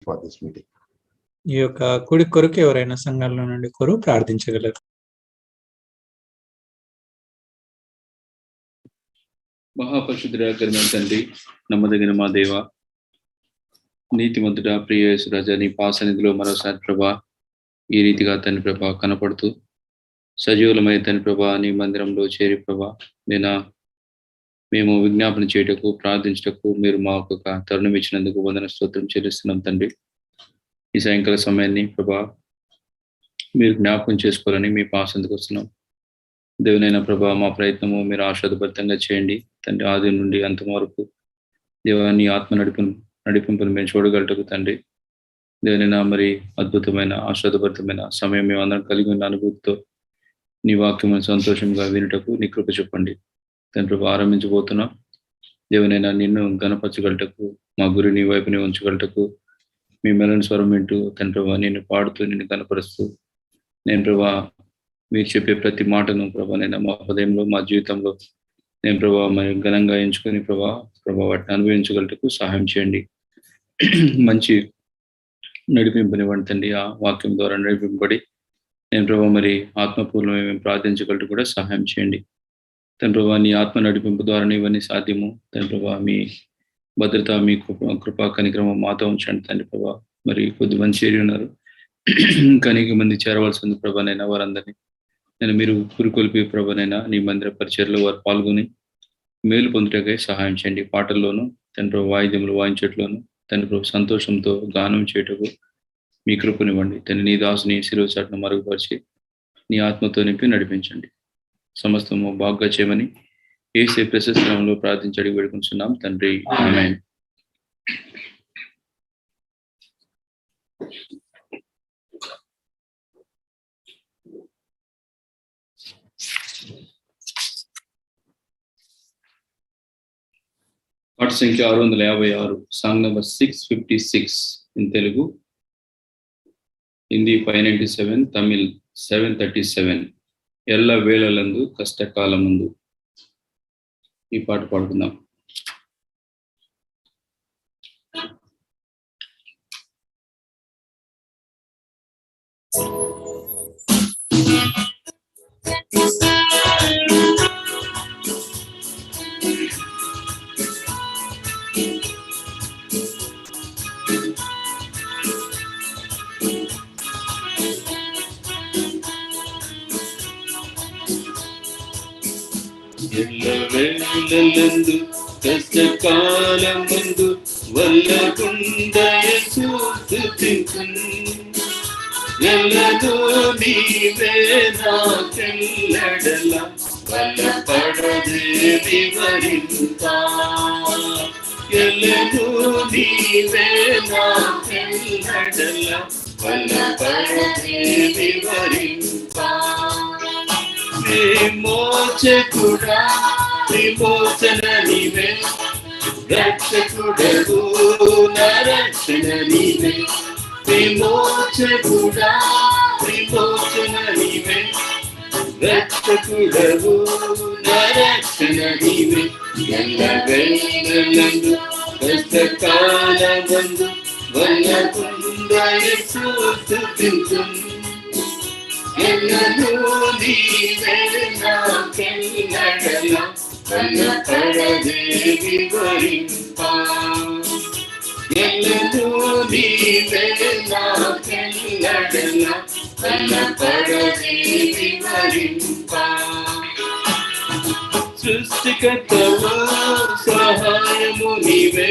for this meeting. ఈ యొక్క కుడి కొరకు ఎవరైనా సంఘంలో నుండి ప్రార్థించగలరు. మహాపరిశుద్ధుడైన తండ్రి, నమ్మదగిన మా దేవ, నీతిమంతుడ, ప్రియ యేసు రాజా, నీ పాసన్నిధిలో మరోసారి ప్రభా ఈ రీతిగా తండ్రి ప్రభా కనపడుతూ సజీవులమై తండ్రి ప్రభా నీ మందిరంలో చేరి ప్రభా మేము విజ్ఞాపన చేయటకు, ప్రార్థించటకు మీరు మాకు ఒక తరుణం ఇచ్చినందుకు వందన స్తోత్రం చెల్లిస్తున్నాం తండ్రి. ఈ సాయంకాల సమయాన్ని ప్రభా మీరు జ్ఞాపకం చేసుకోవాలని మీ పాసందుకు వస్తున్నాం. దేవునైనా ప్రభా మా ప్రయత్నము మీరు ఆశీర్వదభరితంగా చేయండి తండ్రి. ఆది నుండి అంతం వరకు దేవాన్ని ఆత్మ నడిపింపును మేము చూడగలటకు తండ్రి. దేవునైనా మరి అద్భుతమైన ఆశీర్వదభరితమైన సమయం మేము అందరం కలిగి ఉన్న అనుభూతితో నీ వాక్యమును సంతోషంగా వినుటకు నీ కృప చెప్పండి తండ్రి. ఆరంభించబోతున్నాం దేవునైనా నిన్ను గణపరచగలటకు, మా గురి నీ వైపుని ఉంచగలటకు మీ మెలని స్వరం వింటూ తండ్రి ప్రభా నిన్ను పాడుతూ నిన్ను కనపరుస్తూ నేను ప్రభా మీరు చెప్పే ప్రతి మాటను ప్రభా నేను మా హృదయంలో మా జీవితంలో నేను ప్రభా మరి ఘనంగా ఎంచుకొని ప్రభా వాటిని అనుభవించగలటకు సహాయం చేయండి. మంచి నడిపింపనివ్వండి తండ్రి. ఆ వాక్యం ద్వారా నడిపింపబడి నేను ప్రభా మరి ఆత్మపూర్ణమే మేము ప్రార్థించగలటకు కూడా సహాయం చేయండి తండ్రి ప్రభా. నీ ఆత్మ నడిపింపు ద్వారా ఇవన్నీ సాధ్యము తండ్రి ప్రభా. మీ భద్రత, మీ కృపా కనిక్రమం మాతో ఉంచండి తండ్రి ప్రభా. మరి కొద్ది మంది చేరి ఉన్నారు, ఇంకా అనేక మంది చేరవలసి ఉంది ప్రభానైనా. వారందరినీ నేను మీరు పురికొల్పి ప్రభానైనా నీ మందిర పరిచర్లో వారు పాల్గొని మేలు పొందుటకై సహాయం చేయండి. పాటల్లోనూ తండ్రి వాయిద్యములు వాయించట్లోనూ తండ్రి ప్రభు సంతోషంతో గానం చేయటకు మీ కృపనివ్వండి తండ్రి. నీ దాసుని శిరోచాటును మరుగుపరిచి నీ ఆత్మతో నింపి నడిపించండి. సమస్తము బాగా చేయమని యేసు ప్రశస్త నామములో ప్రార్థించి అడిగి వేడుకుంటున్నాం తండ్రి, ఆమేన్. పాట సంఖ్య 656, song number 656 in Telugu, Hindi 597, Tamil 737. ఎల్ల వేళలందు కష్టకాలమందు. ఈ పాట పాడుకుందాం. ఎల్లవేళలందు కష్టకాలమందు వల్లకుండా యేసు స్తుతించును. ఎల్లదో నీవే నాకెల్లడల వల్లపడదే వివరింపా. ఎల్లదో నీవే నాకెల్లడల వల్లపడదే వివరింపా. విమోచకుడా విమోచన నీవే, రక్షకుడవు నా రక్షణ నీవే. విమోచకుడా విమోచన నీవే, రక్షకుడవు నా రక్షణ నీవే. ఎల్లవేళలందు కష్టకాలమందు వల్లకుండా యేసు స్తుతించును. ఎల్లదో నీవే నాకెల్లడల వల్లపడదే వివరింపా. ఎల్లదో నీవే నాకెల్లడల వల్లపడదే వివరింపా. సృష్టికర్తవు సహాయము నీవే,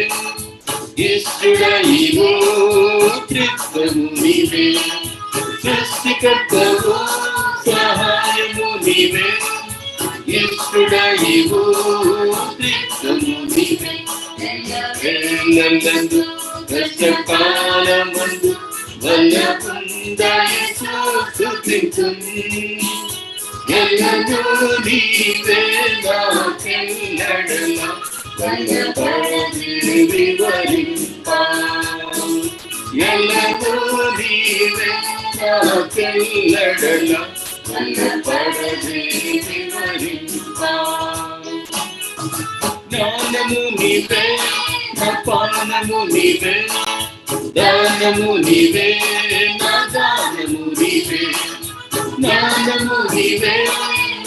ఇష్టుడైవో త్రిత్వము నీవే. సృష్టికర్తవు సహాయము నీవే, ఇష్టుడైవో త్రిత్వము నీవే. ఎల్లవేళలందు కష్టకాలమందు వల్లకుండా యేసు స్తుతించును. ఎల్లదో నీవే నాకెల్లడల వల్లపడదే వివరింపా. ఎల్లదో నీవే నాకెల్లడల వల్లపడదే వివరింపా. జ్ఞానము నీవే, నా పానము నీవే, దానము నీవే నా దానము నీవే, జ్ఞానము నీవే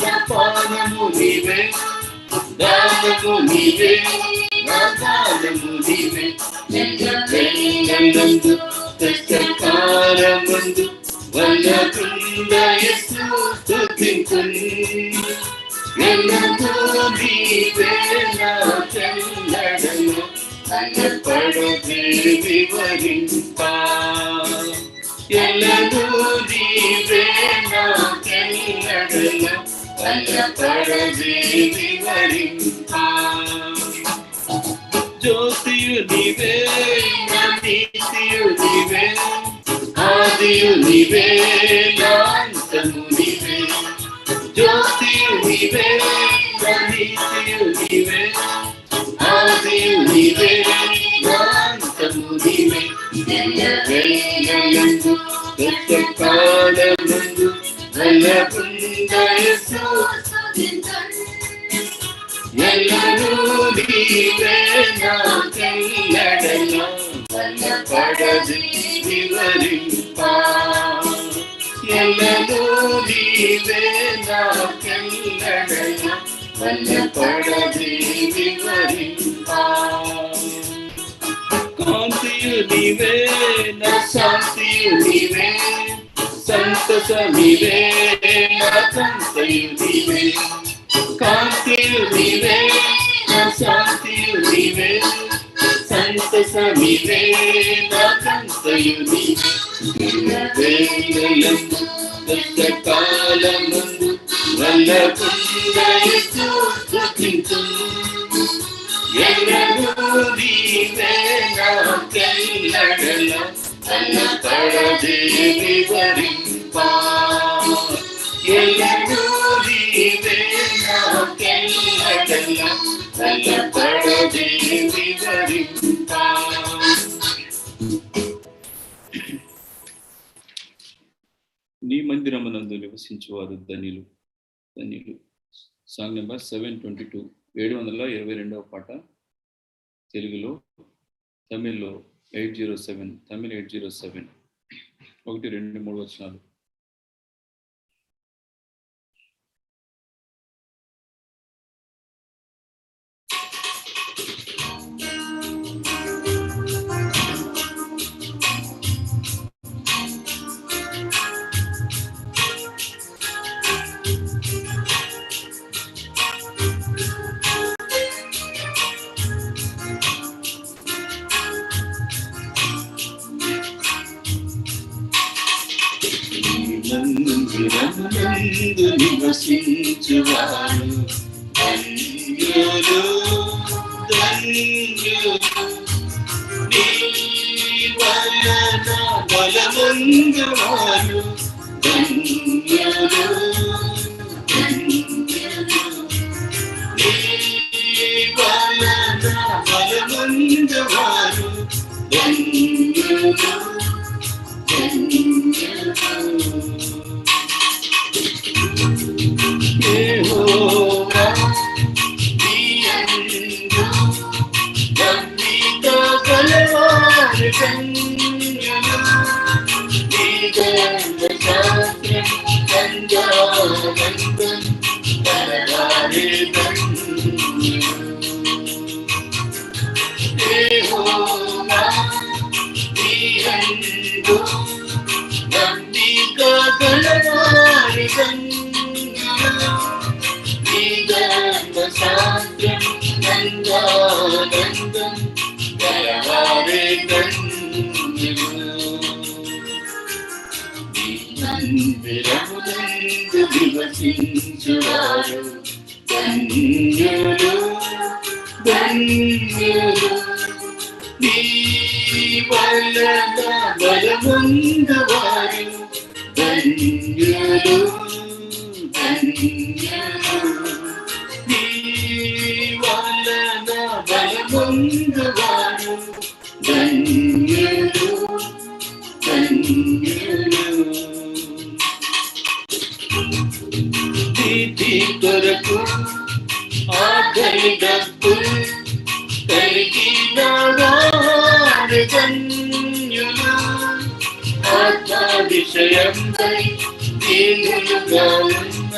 నా పానము నీవే, దానము నీవే నా దానము నీవే. ఎల్లెల్లందు కష్టకాలమందు వల్లకుండ యేసు స్తుతించును, ఎల్లప్పుడూ నీవే నా చెల్లెడను అల్లపడదే వివరింపా, ఎల్లప్పుడూ నీవే నా చెల్లెడను అల్లపడదే వివరింపా. జ్యోతియు నీవే నా నీతియు నీవే, ఆదియు నీవే నా అంతము నీవే, జ్యోతియు నీవే నా నీతియు నీవే, ఆదియు నీవే నా అంతము నీవే. ఎల్లవేళలందు కష్టకాలమందు వల్లకుండ యేసు స్తుతించును, ఎల్లనూ నీవే నా చెల్లెడను వల్లపడదే వివరింపా, ఎల్లనూ నీవే నా చెల్లెడను వల్లపడదే వివరింపా. కాంతియు నీవే నా శాంతియు నీవే, సంతసమివే నా సంతయు నీవే, కాంతియు నీవే నా శాంతియు నీవే, సంతసమివే నా సంతయు నీవే. ఎల్లవేళలందు కష్టకాలమందు వల్లకుండ యేసు స్తుతించును, ఎల్లనూ నీవే నా చెల్లెడను అల్లపడదే వివరింపా, ఎల్లనూ నీవే నా చెల్లెడను అల్లపడదే వివరింపా. నీ మందిరమునందు నివసించువారు ధన్యులు, ధన్యులు. సాంగ్ నెంబర్ 722, 722వ పాట, తెలుగులో, తమిళ్లో 807, తమిళ్ 807, 1, 2, 3 వచనాలు. మందిరమునందు నివసించువారు ధన్యులు, ధన్యులు. నీ వలన బలముందువారు ధన్యులు, ధన్యులు. నీ వలన బలముందువారు ధన్యులు, యెహోవా నీయందు నమ్మిక గలవారు ధన్యులు, నీ ధర్మశాస్త్రం నందానందం గలవారే ధన్యులు. యెహోవా నీయందు నమ్మిక గలవారు ధన్యులు, నీ ధర్మశాస్త్రం నందానందం గలవారే ధన్యులు. నీ మందిరమునందు నివసించువారు ధన్యులు, ధన్యులు. నీ వలన బలముందువారు ధన్యులు, ధన్యులు. నీ వలన బలముందువారు ధన్యులు, ధన్యులు. నీతి కొరకు ఆకలి డబ్బు కలిగిన వారు ధన్యులు, అతిశయంపై దీనులుగా ఉన్న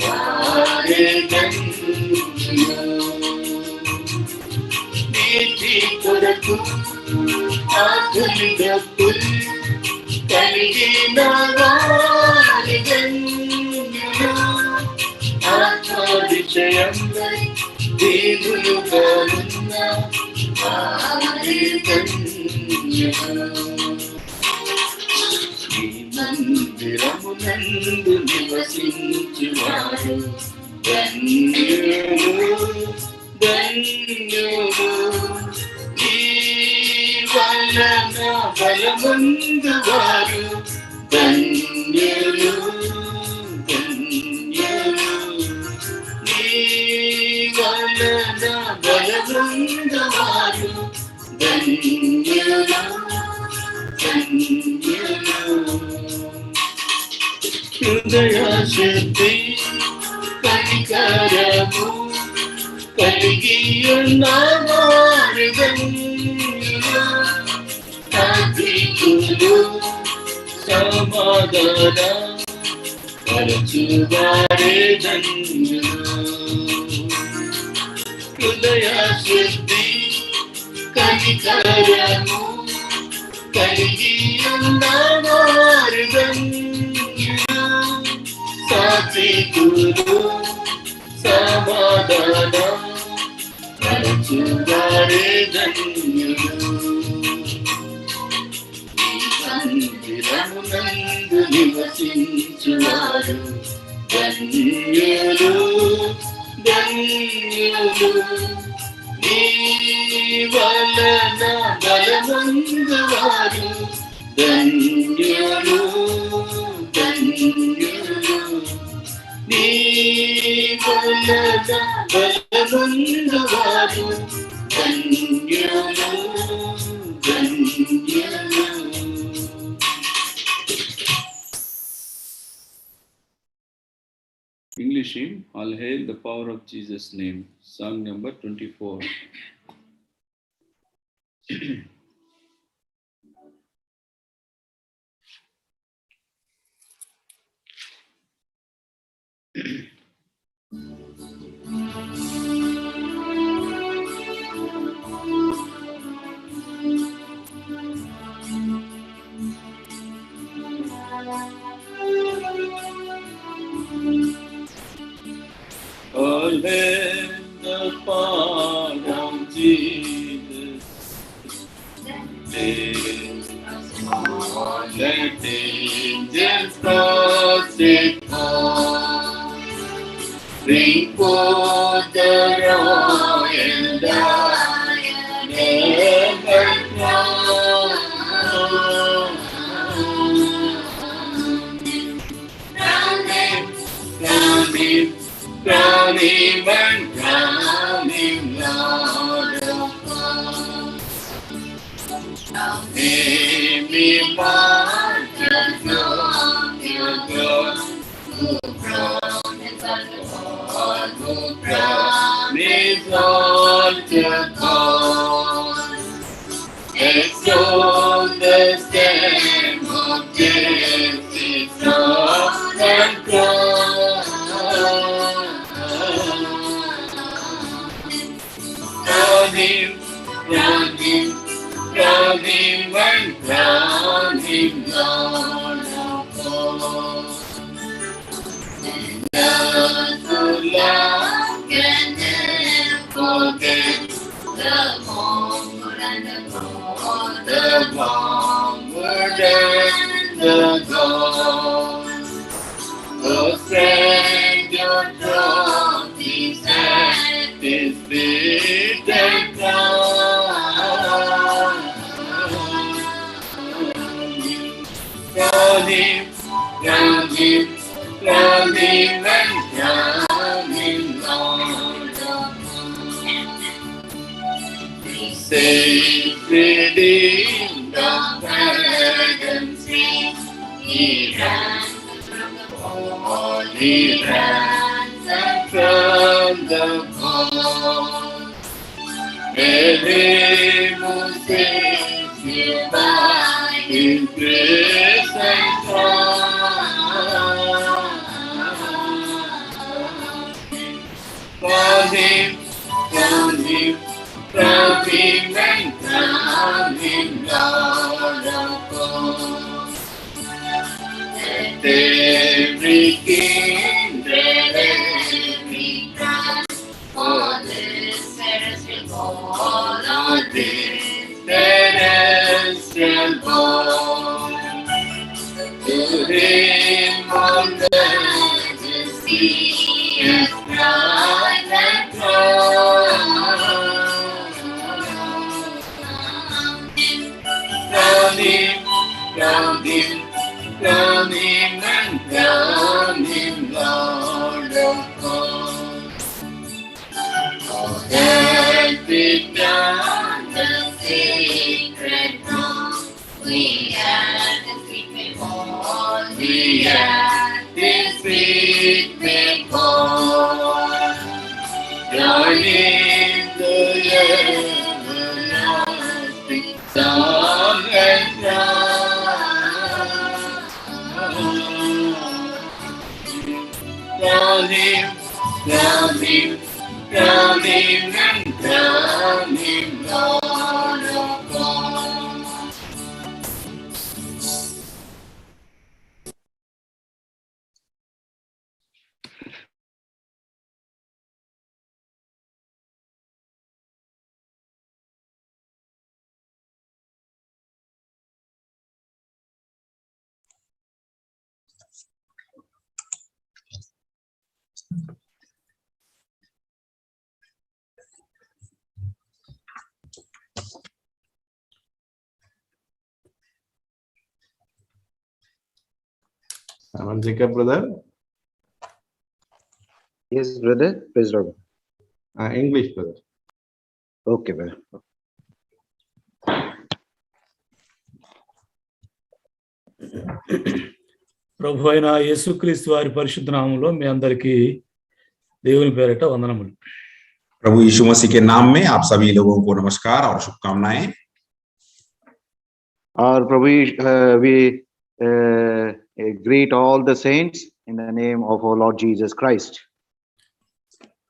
వారే ధన్యులు. నీతి కొరకు ఆకులిగా కలిగిన వారి ధన్యులు. ఆత్మాతిశయంపై దీనులుగా ఉన్న వారి ధన్యులు. మందిరమునందు నివసించువారు ధన్యులు ధన్యులు. ఈ వలన బలమందువారు ధన్యులు ధన్యులు. ఈ వలన బలమందువారు ధన్యులు ధన్యులు. హృదయశుద్ధి కనికరము కలిగి ఉన్న వారు ధన్యులు. సాత్వికులు సమాధాన పరచువారే ధన్యులు. హృదయశుద్ధి కనికరము కలిగి ఉన్న వారు ధన్యులు. సాత్వికులు సమాధాన పరచువారే ధన్యులు. మందిరమునందు నివసించువారు ధన్యులు ధన్యులు. నీ వలన బలమందువారు ధన్యులు ధన్యులు. నీ వలన బలమందువారు ధన్యులు ధన్యులు. English hymn, All Hail the Power of Jesus' Name, song number 24. All hail the power of Jesus. Let angels prosper. Bring forth the royal diadem and crown. Crown him and crown him Lord of God. Crown him immortal from your God. Who crown is God, who crown is all to God. Exalt the stem of Jesse, cross and crown. Crown him, crown him, crown him and crown him Lord of God. And those who love can never forget the onward and the God, the onward and the God. Oh, spread your trophies at his feet and crown him, crown him, crown him and crown him Lord of God. Saved, redeemed of pardon's free, he ransomed from the cold. Let him who saves you by his grace and every kindred, every tribe, for this celestial follow this celestial born. To him all majesty ascribe and crown. Crown him, crown him, crown him and crown him Lord of all. For that began the sacred throne, we at his feet may fall, we at his feet may fall. Join in the everlasting song and crown. Crown him, crown him, crown him and crown him Lord of all. Jacob, brother. Yes, brother. Praise the Lord. English, brother. Okay, brother. ప్రభు అయిన యేసుక్రీస్తు వారి పరిశుద్ధ నామములో మీ అందరికీ దేవుని పేరిట వందనములు. प्रभु यीशु मसीह के नाम में आप सभी लोगों को नमस्कार और शुभकामनाएं. Our Prabhu, we greet all the saints in the name of our Lord Jesus Christ.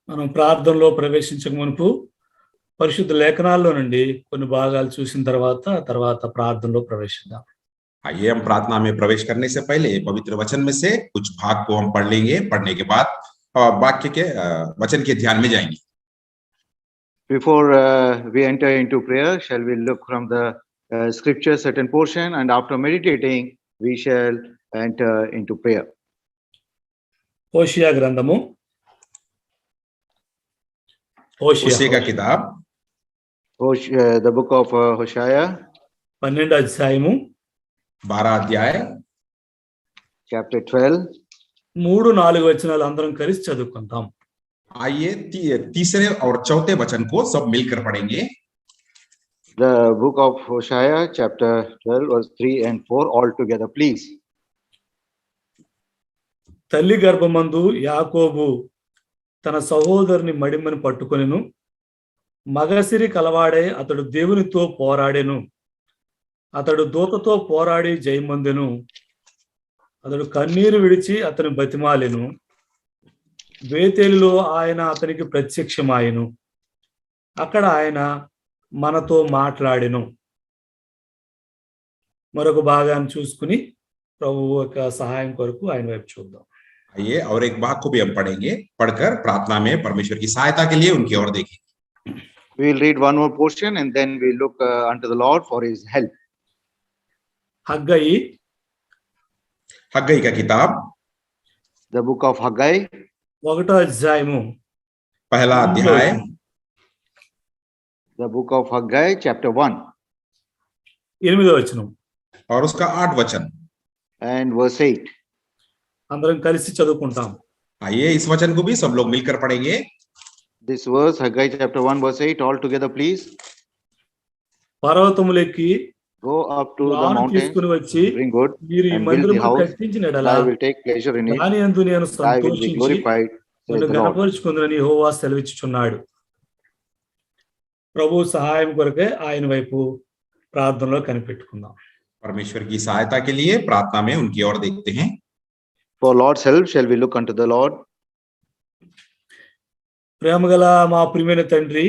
మనం ప్రార్థనలో ప్రవేశించక మునుపు పరిశుద్ధ లేఖనాల్లో నుండి కొన్ని భాగాలు చూసిన తర్వాత ప్రార్థనలో ప్రవేశిద్దాం. आइए हम प्रार्थना में प्रवेश करने से पहले पवित्र वचन में से कुछ भाग को हम पढ़ लेंगे. पढ़ने के बाद वाक्य के वचन के ध्यान में जाएंगे. Before we enter into prayer, shall we look from the scripture certain portion, and after meditating we shall enter into prayer. హోషేయ గ్రంథము, होशे का किताब The book of Hosea, 12వ అధ్యాయము 12 अध्याय chapter 12. 3-4 వచనాలు అందరం కలిసి చదువుకుందాం. आइए तीसरे और चौथे वचन को सब मिलकर पढ़ेंगे. The book of Hosea, chapter 12, verse 3 and 4, all together, please. తల్లి గర్భమందు యాకోబు తన సహోదరుని మడిమని పట్టుకొనెను. మగసిరి కలవాడే అతడు దేవునితో పోరాడెను. అతడు దూతతో పోరాడి జయమొందెను. అతడు కన్నీరు విడిచి అతని బతిమాలెను. బేతేలులో ఆయన అతనికి ప్రత్యక్షమాయెను. అక్కడ ఆయన మనతో మాట్లాడెను. మరొక భాగాన్ని చూసుకుని ప్రభువు యొక్క సహాయం కొరకు ఆయన వైపు చూద్దాం. आइए और एक भाग को भी हम पढ़ेंगे. पढ़कर प्रार्थना में परमेश्वर की सहायता के लिए उनकी ओर देखें. We will read one more portion and then we look unto the Lord for his help. హగ్గయి, हग्गई का किताब, The book of Haggai, 1వ అధ్యాయము, पहला अध्याय, the book of Haggai, chapter 1 8వ వచనం और उसका 8 वचन. and verse 8. అందరం కలిసి చదువుకుంటాం. आइए इस वचन को भी सब लोग मिलकर पढ़ेंगे. This verse, Haggai chapter 1, verse 8, all together, please. పర్వతములెక్కి Go up to the రాను mountain, తీసుకుని వచ్చి bring wood, మీరు ఈ and build the మందిరము house. కట్టించిన ఎడల I will take pleasure in it. దాని యందు నేను I will be సంతోషించి glorified, says నిన్ను the Lord. గణపరుచుకుందునని యెహోవా సెలవిచ్చుచున్నాడు. ప్రభు సహాయం కొరకే ఆయన వైపు ప్రార్థనలో కనిపెట్టుకుందాం. परमेश्वर की सहायता के लिए प्रार्थना में उनकी ओर देखते हैं. For Lord's help shall we look unto the Lord. ప్రేమగల మా ప్రియమైన తండ్రి,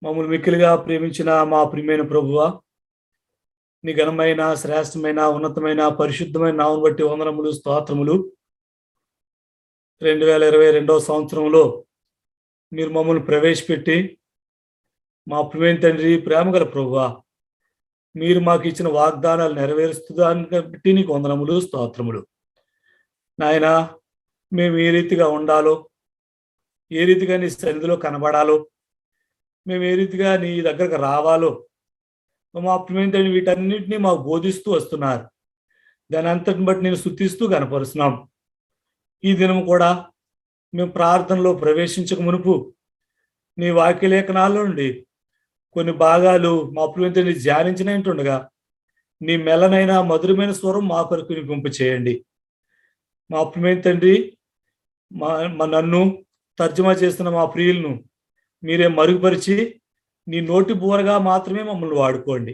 మమ్మల్ని మిక్కిలిగా ప్రేమించిన మా ప్రియమైన ప్రభువా, నీ ఘనమైన, శ్రేష్టమైన, ఉన్నతమైన, పరిశుద్ధమైన నామమును బట్టి వందనములు, స్తోత్రములు. 2022 సంవత్సరంలో మీరు మమ్మల్ని ప్రవేశపెట్టి, మా ప్రియమైన తండ్రి, ప్రేమగల ప్రభువా, మీరు మాకు ఇచ్చిన వాగ్దానాలు నెరవేరుస్తుందాన్ని బట్టి నీకు వందనములు, స్తోత్రములు. నాయనా, మేము ఏ రీతిగా ఉండాలో, ఏ రీతిగా నీ సన్నిధిలో కనబడాలో, మేము ఏ రీతిగా నీ దగ్గరకు రావాలో మా ప్రియమైన తండ్రి వీటన్నిటినీ మాకు బోధిస్తూ వస్తున్నారు. దాని అంతటిని బట్టి నేను స్తుతిస్తూ కనపరుస్తున్నాం. ఈ దినం కూడా మేము ప్రార్థనలో ప్రవేశించక మునుపు నీ వాక్యలేఖనాల నుండి కొన్ని భాగాలు మా ప్రియమైన తండ్రి ధ్యానించినట్టుండగా నీ మెల్లనైన మధురమైన స్వరం మా కొరకు వినిపింప చేయండి. మా ప్రియమైన తండ్రి, నన్ను తర్జుమా చేస్తున్న మా ప్రియులను మీరే మరుగుపరిచి నీ నోటి బూరగా మాత్రమే మమ్మల్ని వాడుకోండి.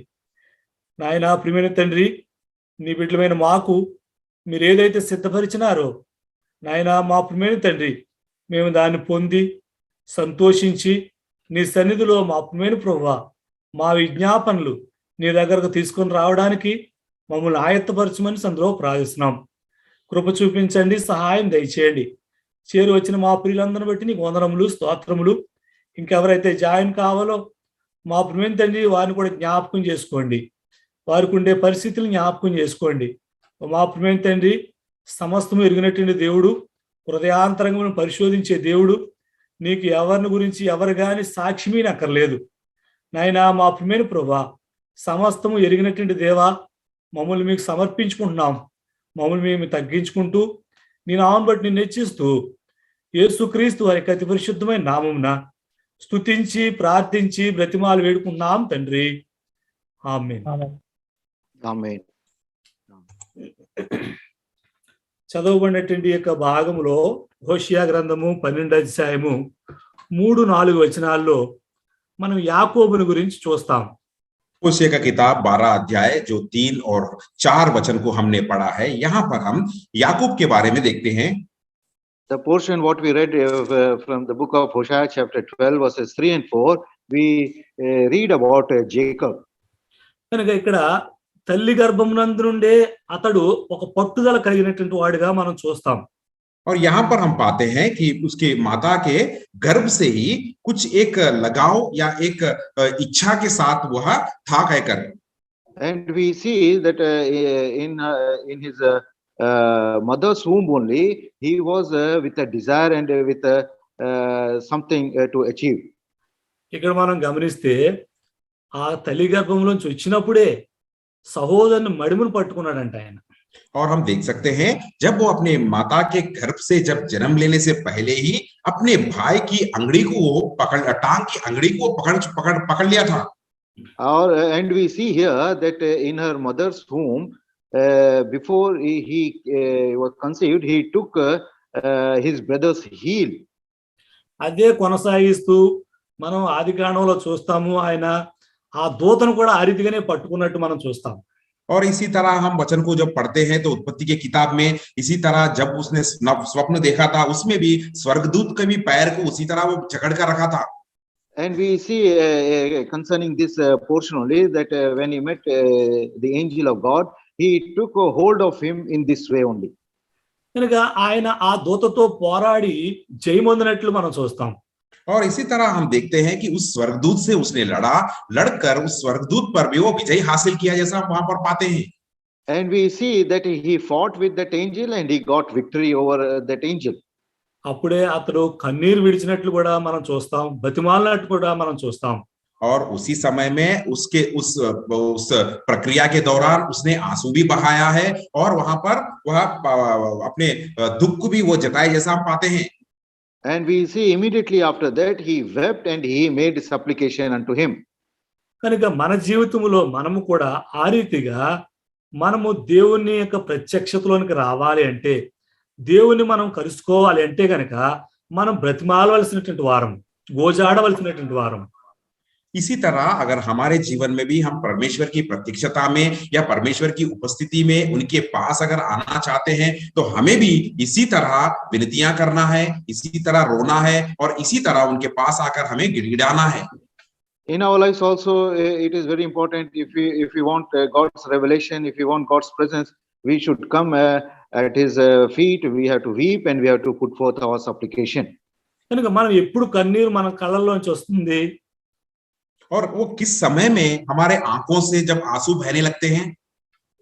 నాయన ప్రియమైన తండ్రి, నీ బిడ్డలమైన మాకు మీరు ఏదైతే సిద్ధపరిచినారో నాయన మా ప్రియమైన తండ్రి, మేము దాన్ని పొంది సంతోషించి నీ సన్నిధిలో మా ప్రియమైన ప్రభువా, మా విజ్ఞాపనలు నీ దగ్గరకు తీసుకొని రావడానికి మమ్మల్ని ఆయత్తపరచమని సందులో ప్రార్థిస్తున్నాం. కృప చూపించండి, సహాయం దయచేయండి. చేరు వచ్చిన మా ప్రియులందరిని బట్టి నీకు వందనములు, స్తోత్రములు. ఇంకెవరైతే జాయిన్ కావాలో మా ప్రియమైన తండ్రి వారిని కూడా జ్ఞాపకం చేసుకోండి. వారికి ఉండే పరిస్థితులను జ్ఞాపకం చేసుకోండి. మా ప్రియమైన తండ్రి, సమస్తము ఎరిగినటువంటి దేవుడు, హృదయాంతరంగమును పరిశోధించే దేవుడు, నీకు ఎవరిని గురించి ఎవరు కానీ సాక్ష్యమీ అక్కర్లేదు. నాయనా మా ప్రియమైన ప్రభువా, సమస్తము ఎరిగినటువంటి దేవా, మమ్మల్ని మీకు సమర్పించుకుంటున్నాం. మమ్మల్ని మేము తగ్గించుకుంటూ నీ నామం బట్టి నిన్ను హెచ్చిస్తూ యేసుక్రీస్తు వారి అతి పరిశుద్ధమైన నామమున స్తుతించి ప్రార్థించి బ్రతిమాలు వేడుకున్నాం తండ్రి. ఆమేన్. Amen. చదవబడినటువంటి యొక్క భాగంలో హోషియా గ్రంథము 12వ అధ్యాయము 3-4 వచనాల్లో మనం యాకోబుని గురించి చూస్తాం. होशे का किताब 12 अध्याय जो 3 और 4 वचन को हमने पढ़ा है, यहाँ पर हम याकूब के बारे में देखते हैं. The portion what we read from the book of Hosea chapter 12 verses 3 and 4, we read about Jacob. కనుక ఇక్కడ తల్లి గర్భమునందు నుండే అతడు ఒక పట్టుదల కలిగినటువంటి వాడిగా మనం చూస్తాం. और यहाँ पर हम पाते हैं कि उसके माता के गर्भ से ही कुछ एक लगाव या एक इच्छा के साथ वह था कहकर. And we see that in his mother's womb only he was with a desire and with something to achieve. ఇక్కడ మనం గమనిస్తే ఆ తల్లి గర్భంలోంచి వచ్చినప్పుడే సహోదరుని మడిమును పట్టుకున్నాడంట ఆయన. और हम देख सकते हैं जब वो अपने माता के गर्भ से जब जन्म लेने से पहले ही अपने भाई की अंगड़ी को टांग की अंगड़ी को पकड़ लिया था. And we see here that in her mother's womb, before he was conceived, he took his brother's heel. అదే కొనసాగిస్తూ మనం ఆదికాండంలో చూస్తాము, ఆయన ఆ దూతను కూడా ఆ రీతిగానే పట్టుకున్నట్టు మనం చూస్తాం. और इसी तरह हम वचन को जब पढ़ते हैं तो उत्पत्ति के किताब में इसी तरह जब उसने स्वप्न देखा था उसमें भी स्वर्गदूत के भी पैर को उसी तरह वो जकड़ कर रखा था. And we see concerning this portion only that when he met the angel of God, he took a hold of him in this way only. కనుక ఆయన ఆ దూతతో పోరాడి జయమొందినట్లు మనం చూస్తాం. और इसी तरह हम देखते हैं कि उस स्वर्गदूत से उसने लड़कर उस स्वर्गदूत पर भी वो विजय हासिल किया जैसा हम वहां पर पाते हैं. And we see that he fought with that angel and he got victory over that angel. అప్పుడే అతడు కన్నీరు విడిచినట్లు కూడా మనం చూస్తాం, బతిమాలినట్టు కూడా మనం చూస్తాం. और उसी समय में उसके उस प्रक्रिया के दौरान उसने आंसू भी बहाया है और वहां पर वह अपने दुख को भी वो जताए जैसा हम पाते हैं. And we see immediately after that he wept and he made supplication unto him. కనుక మన జీవితంలో మనము కూడా ఆ రీతిగా మనము దేవుని యొక్క ప్రత్యక్షతలోనికి రావాలి అంటే, దేవుని మనం కలుసుకోవాలి అంటే కనుక మనం బ్రతిమాలవలసినటువంటి వారం, గోజాడవలసినటువంటి వారం. इसी तरह अगर हमारे जीवन में भी हम परमेश्वर की प्रत्यक्षता में या परमेश्वर की उपस्थिति में उनके पास अगर आना चाहते हैं तो हमें भी इसी तरह विनतियां करना है, इसी तरह रोना है और इसी तरह उनके पास आकर हमें गिड़गिड़ाना है. In our lives also, it is very important. If we want God's revelation, if we want God's presence, we should come at His feet. We have to weep and we have to put forth our supplication. కనుక మనం ఎప్పుడు కన్నీరు మన కళ్ళల్లోంచి వస్తుంది? और वो किस समय में हमारे आंखों से जब आंसू बहने लगते हैं?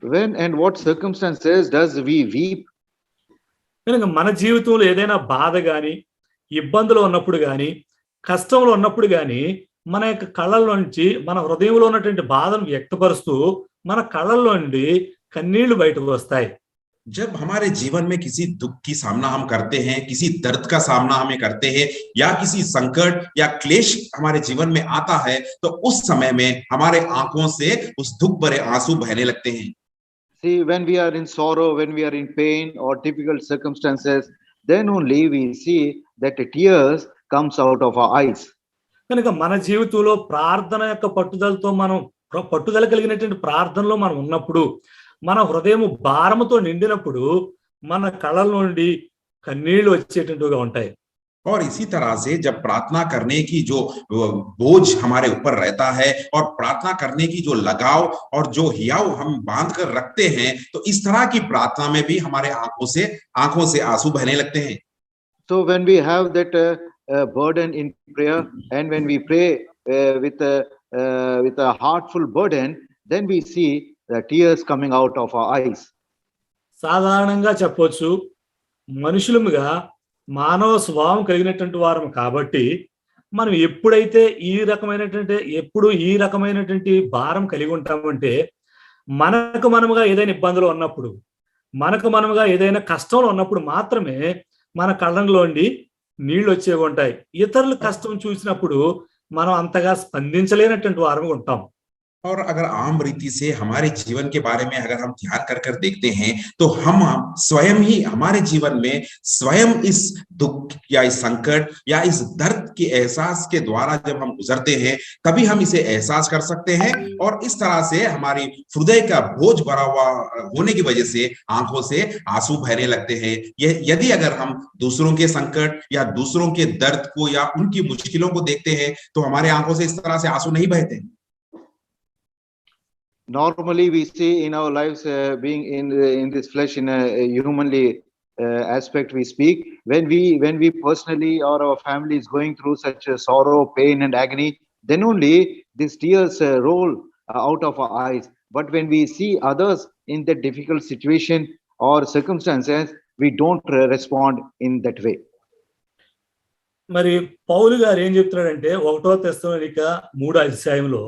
When and what circumstances does we weep? కనుక మన జీవితంలో ఏదైనా బాధ గాని, ఇబ్బందులు ఉన్నప్పుడు గాని, కష్టంలో ఉన్నప్పుడు గాని మన యొక్క కళ్ళల్లో నుంచి, మన హృదయంలో ఉన్నటువంటి బాధను వ్యక్తపరుస్తూ మన కళ్ళల్లో నుండి కన్నీళ్లు బయటకు వస్తాయి. जब हमारे जीवन में किसी दुख की सामना हम करते हैं, किसी दर्द का सामना हमें करते हैं, या किसी संकट या क्लेश हमारे जीवन में आता है, तो उस समय में हमारे आंखों से उस दुख भरे आंसू बहने लगते हैं. See, when we are in sorrow, when we are in pain or difficult circumstances, then only we see that the tears comes out of our eyes. కనుక మన జీవితంలో ప్రార్థన యొక్క పట్టుదల కలిగినటువంటి ప్రార్థనలో మనం ఉన్నప్పుడు, మన హృదయం భారముతో నిండినప్పుడు మన కళ్ళ నుండి కన్నీళ్లు వచ్చేటట్టుగా ఉంటాయి. और इसी तरह से जब प्रार्थना करने की जो बोझ हमारे ऊपर रहता है और प्रार्थना करने की जो लगाव और जो हियाव हम बांध कर रखते हैं, तो इस तरह की प्रार्थना में भी हमारे आंखों से आंसू बहने लगते हैं. So when we have that burden in prayer, and when we pray with a heartful burden, then we see the tears coming out of our eyes. సాధారణంగా చెప్పొచ్చు, మనుషులుగా మానవ స్వభావం కలిగినటువంటి వారం కాబట్టి మనం ఎప్పుడు ఈ రకమైనటువంటి భారం కలిగి ఉంటామంటే, మనకు మనముగా ఏదైనా ఇబ్బందులు ఉన్నప్పుడు, మనకు మనముగా ఏదైనా కష్టంలో ఉన్నప్పుడు మాత్రమే మన కళ్ళంలోండి నీళ్లు వచ్చేవి ఉంటాయి. ఇతరుల కష్టం చూసినప్పుడు మనం అంతగా స్పందించలేనటువంటి వారం ఉంటాం. और अगर आम रीति से हमारे जीवन के बारे में अगर हम ध्यान कर देखते हैं, तो हम स्वयं ही हमारे जीवन में स्वयं इस दुख या इस संकट या इस दर्द के एहसास के द्वारा जब हम गुजरते हैं, तभी हम इसे एहसास कर सकते हैं, और इस तरह से हमारी हृदय का बोझ भरा हुआ होने की वजह से आंखों से आंसू बहने लगते हैं. यदि अगर हम दूसरों के संकट या दूसरों के दर्द को या उनकी मुश्किलों को देखते हैं, तो हमारे आंखों से इस तरह से आंसू नहीं बहते. Normally we see in our lives, being in this flesh, in a humanly aspect we speak, when we personally or our family is going through such a sorrow, pain and agony, then only these tears roll out of our eyes. But when we see others in that difficult situation or circumstances, we don't respond in that way. మరి పౌలు గారు ఏం చెప్తున్నాడంటే 1 తెస్సలోనిక 3వ అధ్యాయంలో,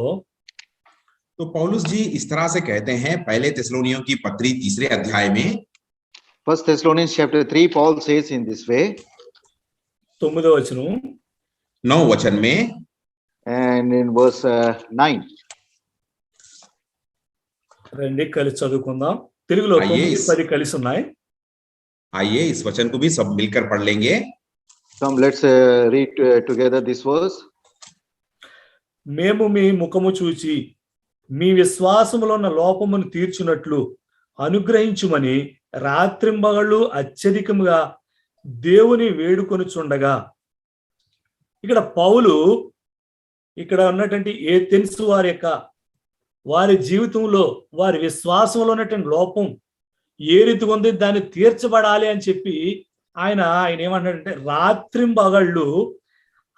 तो पौलुस जी इस तरह से कहते हैं, पहले थिस्सलुनीयों की पत्री 3 अध्याय में, 1 Thessalonians chapter 3, Paul says in this way, 9వ వచనం, 9 वचन में, and in verse 9. రండి కలిసి చదువుకుందాం. తెలుగులో 9-10 కలిసి ఉన్నాయి. आइए इस वचन को भी सब मिलकर पढ़ लेंगे. Come, let's read together this verse. మేము మీ ముఖము చూచి మీ విశ్వాసములో ఉన్న లోపమును తీర్చునట్లు అనుగ్రహించుమని రాత్రింబగళ్ళు అత్యధికముగా దేవుని వేడుకొనుచుండగా. ఇక్కడ పౌలు ఇక్కడ ఉన్నటువంటి ఏథెన్స్ వారి జీవితంలో వారి విశ్వాసంలో ఉన్నటువంటి లోపం ఏ రీతిగా ఉంది, దాన్ని తీర్చబడాలి అని చెప్పి ఆయన ఏమంటాడంటే రాత్రింబగళ్ళు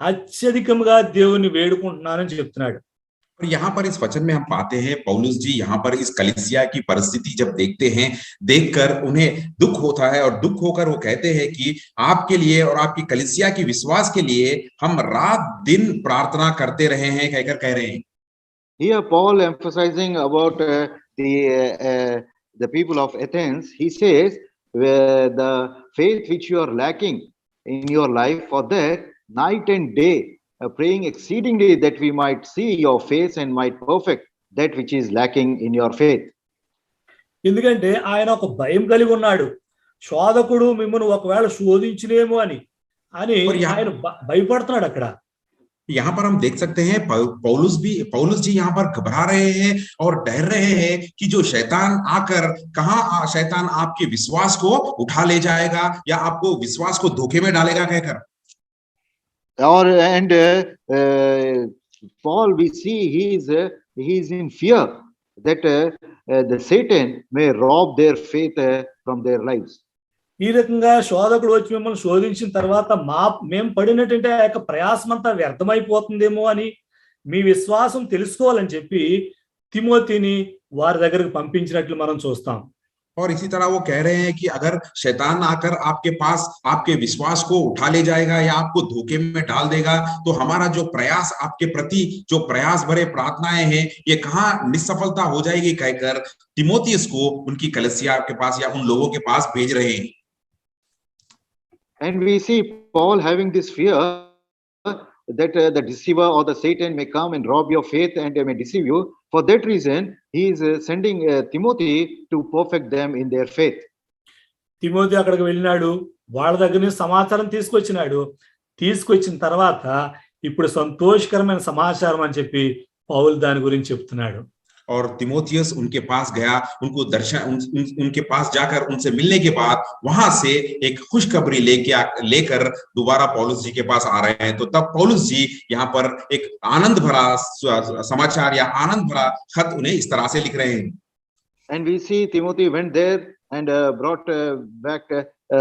అత్యధికముగా దేవుని వేడుకుంటున్నానని చెప్తున్నాడు. और यहाँ पर इस वचन में हम पाते हैं पौलुस जी यहाँ पर इस कलीसिया की परिस्थिति जब देखते हैं, देखकर उन्हें दुख होता है, और दुख होकर वो कहते हैं कि आपके लिए और आपकी कलीसिया की विश्वास के लिए हम रात दिन प्रार्थना करते रहे हैं, कहकर कह रहे हैं. Here Paul emphasizing about the people of Athens. He says the faith which you are lacking in your life, for that night and day praying exceedingly that we might see your face and might perfect that which is lacking in your faith. ఎందుకంటే ఆయన ఒక భయం కలిగి ఉన్నాడు, శోధకుడు మిమ్మల్ని ఒకవేళ శోధించినేమో అని ఆయన భయపడుతున్నాడు. అక్కడ यहाँ पर हम देख सकते हैं पौलुस जी यहाँ पर घबरा रहे हैं और डर रहे हैं कि जो शैतान आकर कहाँ शैतान आपके विश्वास को उठा ले जाएगा या आपको विश्वास को धोखे में डालेगा कहकर. And Paul, we see he is in fear that the Satan may rob their faith from their lives. ఈ రకంగా శోధకుడు వచ్చి మిమ్మల్ని శోధించిన తర్వాత మేము పడినటువంటి ఆ యొక్క ప్రయాసం అంతా వ్యర్థమైపోతుందేమో అని మీ విశ్వాసం తెలుసుకోవాలని చెప్పి తిమోతిని వారి దగ్గరకు పంపించినట్లు మనం చూస్తాం. और इसी तरह वो कह रहे हैं कि अगर शैतान आकर आपके पास आपके विश्वास को उठा ले जाएगा या आपको धोखे में डाल देगा, तो हमारा जो प्रयास आपके प्रति जो प्रयास भरे प्रार्थनाएं हैं ये कहाँ निसफलता हो जाएगी कहकर तिमोथियस को उनकी कलीसिया के पास या उन लोगों के पास भेज रहे हैं. And we see Paul having this fear that the deceiver or the Satan may come and rob your faith and may deceive you. For that reason, he is sending Timothy to perfect them in their faith. Timothy అక్కడికి వెళ్ళినాడు, వాళ్ళ దగ్గర నుంచి సమాచారం తీసుకొచ్చిన తర్వాత ఇప్పుడు సంతోషకరమైన సమాచారం అని చెప్పి పౌలు దాని గురించి చెప్తున్నాడు. और तिमोथियस उनके पास गया, उनको दर्शन उनके पास जाकर उनसे मिलने के बाद वहां से एक खुशखबरी लेकर दोबारा पौलुस जी के पास आ रहे हैं. तो तब पौलुस जी यहाँ पर एक आनंद भरा समाचार या आनंद भरा खत उन्हें इस तरह से लिख रहे हैं. And we see Timothy went there and brought back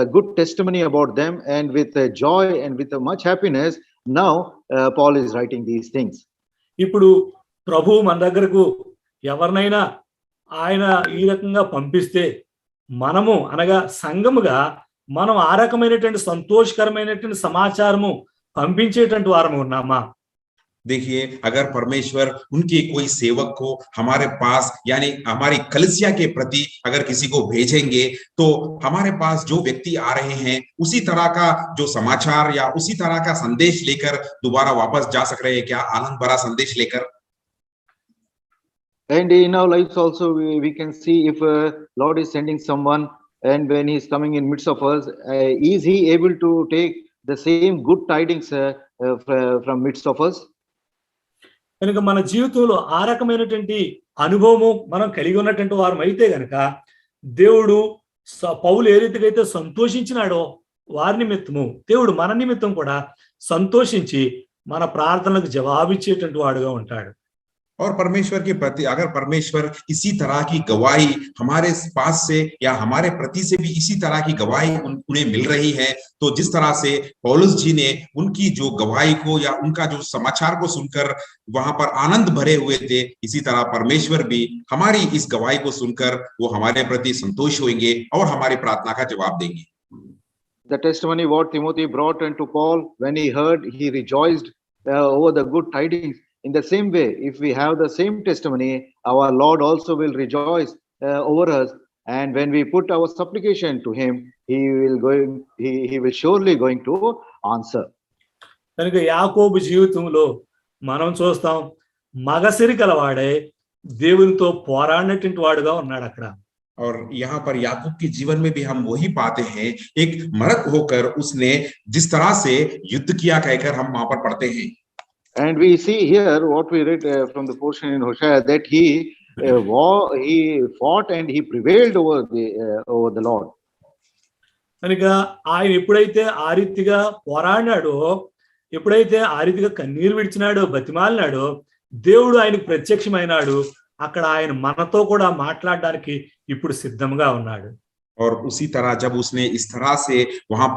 a good testimony about them, and with joy and with much happiness now Paul is writing these things. ఇప్పుడు ప్రభు మన దగ్గరకు ఎవరినైనా ఆయన ఈ రకంగా పంపిస్తే మనము అనగా సంఘముగా మనం ఆ రకమైనటువంటి సంతోషకరమైనటువంటి సమాచారము పంపించేటువంటి వారము ఉన్నామా? देखिए, अगर परमेश्वर उनके कोई सेवक को हमारे पास यानी हमारी कलीसिया के प्रति अगर किसी को भेजेंगे, तो हमारे पास जो व्यक्ति आ रहे हैं उसी तरह का जो समाचार या उसी तरह का संदेश लेकर दोबारा वापस जा सक रहे हैं क्या, आनंद भरा संदेश लेकर. And in our lives also we can see if Lord is sending someone and when he is coming in midst of us, is he able to take the same good tidings from midst of us? కనుక మన జీవితంలో ఆ రకమైనటువంటి అనుభవము మనం కలిగి ఉన్నటువంటి వారం అయితే గనక దేవుడు పౌలు ఏ రీతిగా అయితే సంతోషించినాడో వారి నిమిత్తము దేవుడు మన నిమిత్తం కూడా సంతోషించి మన ప్రార్థనలకు జవాబిచ్చేటువంటి వాడుగా ఉంటాడు. और परमेश्वर के प्रति अगर परमेश्वर इसी तरह की गवाही हमारे पास से या हमारे प्रति से भी इसी तरह की गवाही उन्हें मिल रही है, तो जिस तरह से पौलुस जी ने उनकी जो गवाही को या उनका जो समाचार को सुनकर वहां पर आनंद भरे हुए थे, इसी तरह परमेश्वर भी हमारी इस गवाही को सुनकर वो हमारे प्रति संतोष होंगे और हमारी प्रार्थना का जवाब देंगे. The testimony what Timothy brought unto Paul, when he heard, he rejoiced over the good tidings. In the same way, if we have the same testimony, our Lord also will rejoice over us. And when we put our supplication to him, he will surely going to answer. కనుక యాకోబు జీవితంలో మనం చూస్తాం, మగసిరి కలవాడే దేవునితో పోరాడినటువంటి వాడుగా ఉన్నాడు అక్కడ. और यहाँ पर याकूब के जीवन में भी हम वही पाते हैं, एक मर्द होकर उसने जिस तरह से युद्ध किया कहकर हम वहां पर पढ़ते हैं. And we see here what we read from the portion in Hosea, that he fought and he prevailed over the Lord. కనుక ఆయన ఎప్పుడైతే ఆ రీతిగా పోరాడినాడో, ఎప్పుడైతే ఆ రీతిగా కన్నీరు విడిచినాడో, బతిమాలినాడో, దేవుడు ఆయనకు ప్రత్యక్షమైనాడు. అక్కడ ఆయన మనతో కూడా మాట్లాడడానికి ఇప్పుడు సిద్ధంగా ఉన్నాడు. और उसी तरह जब उसने इस तरह से वहां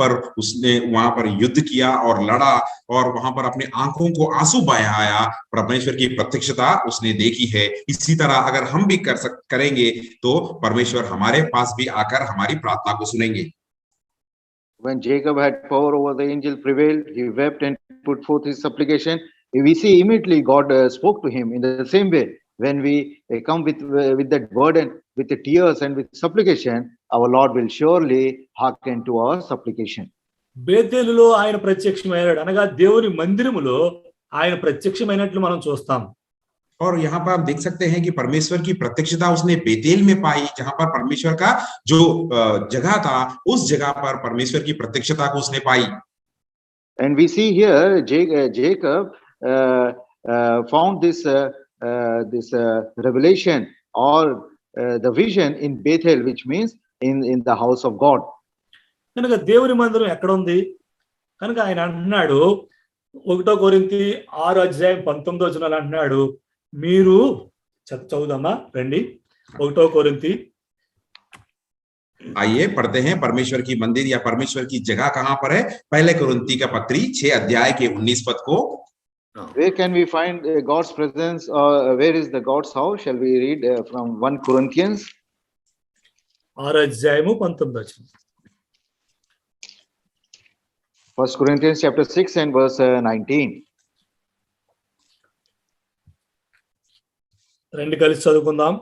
पर युद्ध किया और लड़ा और वहां पर अपने आंखों को आंसू बहाया, परमेश्वर की प्रत्यक्षता उसने देखी है. इसी तरह अगर हम भी करेंगे तो परमेश्वर हमारे पास भी आकर हमारी प्रार्थना को सुनेंगे. When Jacob had power over the angel prevailed, he wept and put forth his supplication. We see immediately God spoke to him. In the same way, when we come with that burden, with the tears and with supplication, our Lord will surely hearken to our supplication. బేతేలులో ఆయన ప్రత్యక్షమైనాడు, అనగా దేవుని మందిరములో ఆయన ప్రత్యక్షమైనట్లు మనం చూస్తాం. और यहाँ पर हम देख सकते हैं कि परमेश्वर की प्रत्यक्षता उसने बेतेल में पाई, जहां पर परमेश्वर का जो जगह था उस जगह पर परमेश्वर की प्रत्यक्षता को उसने पाई. And we see here Jacob found this revelation or the vision in Bethel, which means in the house of God. కనుక దేవుని మందిరం ఎక్కడ ఉంది? కనుక ఆయన అంటున్నాడు, ఒకటో కొరింథీ 6:19 అంటున్నాడు, మీరు చదువుదామా రండి. ఒకటో కొరింథీ आइए पढ़ते हैं परमेश्वर की मंदिर या परमेश्वर की जगह कहाँ पर है। पहले कुरिन्ती का पत्री 6 अध्याय के 19 पद को Where can we find God's presence, or where is the God's house? Shall we read from 1 Corinthians? 6:19. 1 Corinthians chapter 6 and verse 19. రండి కలిసి చదువుకుందాం.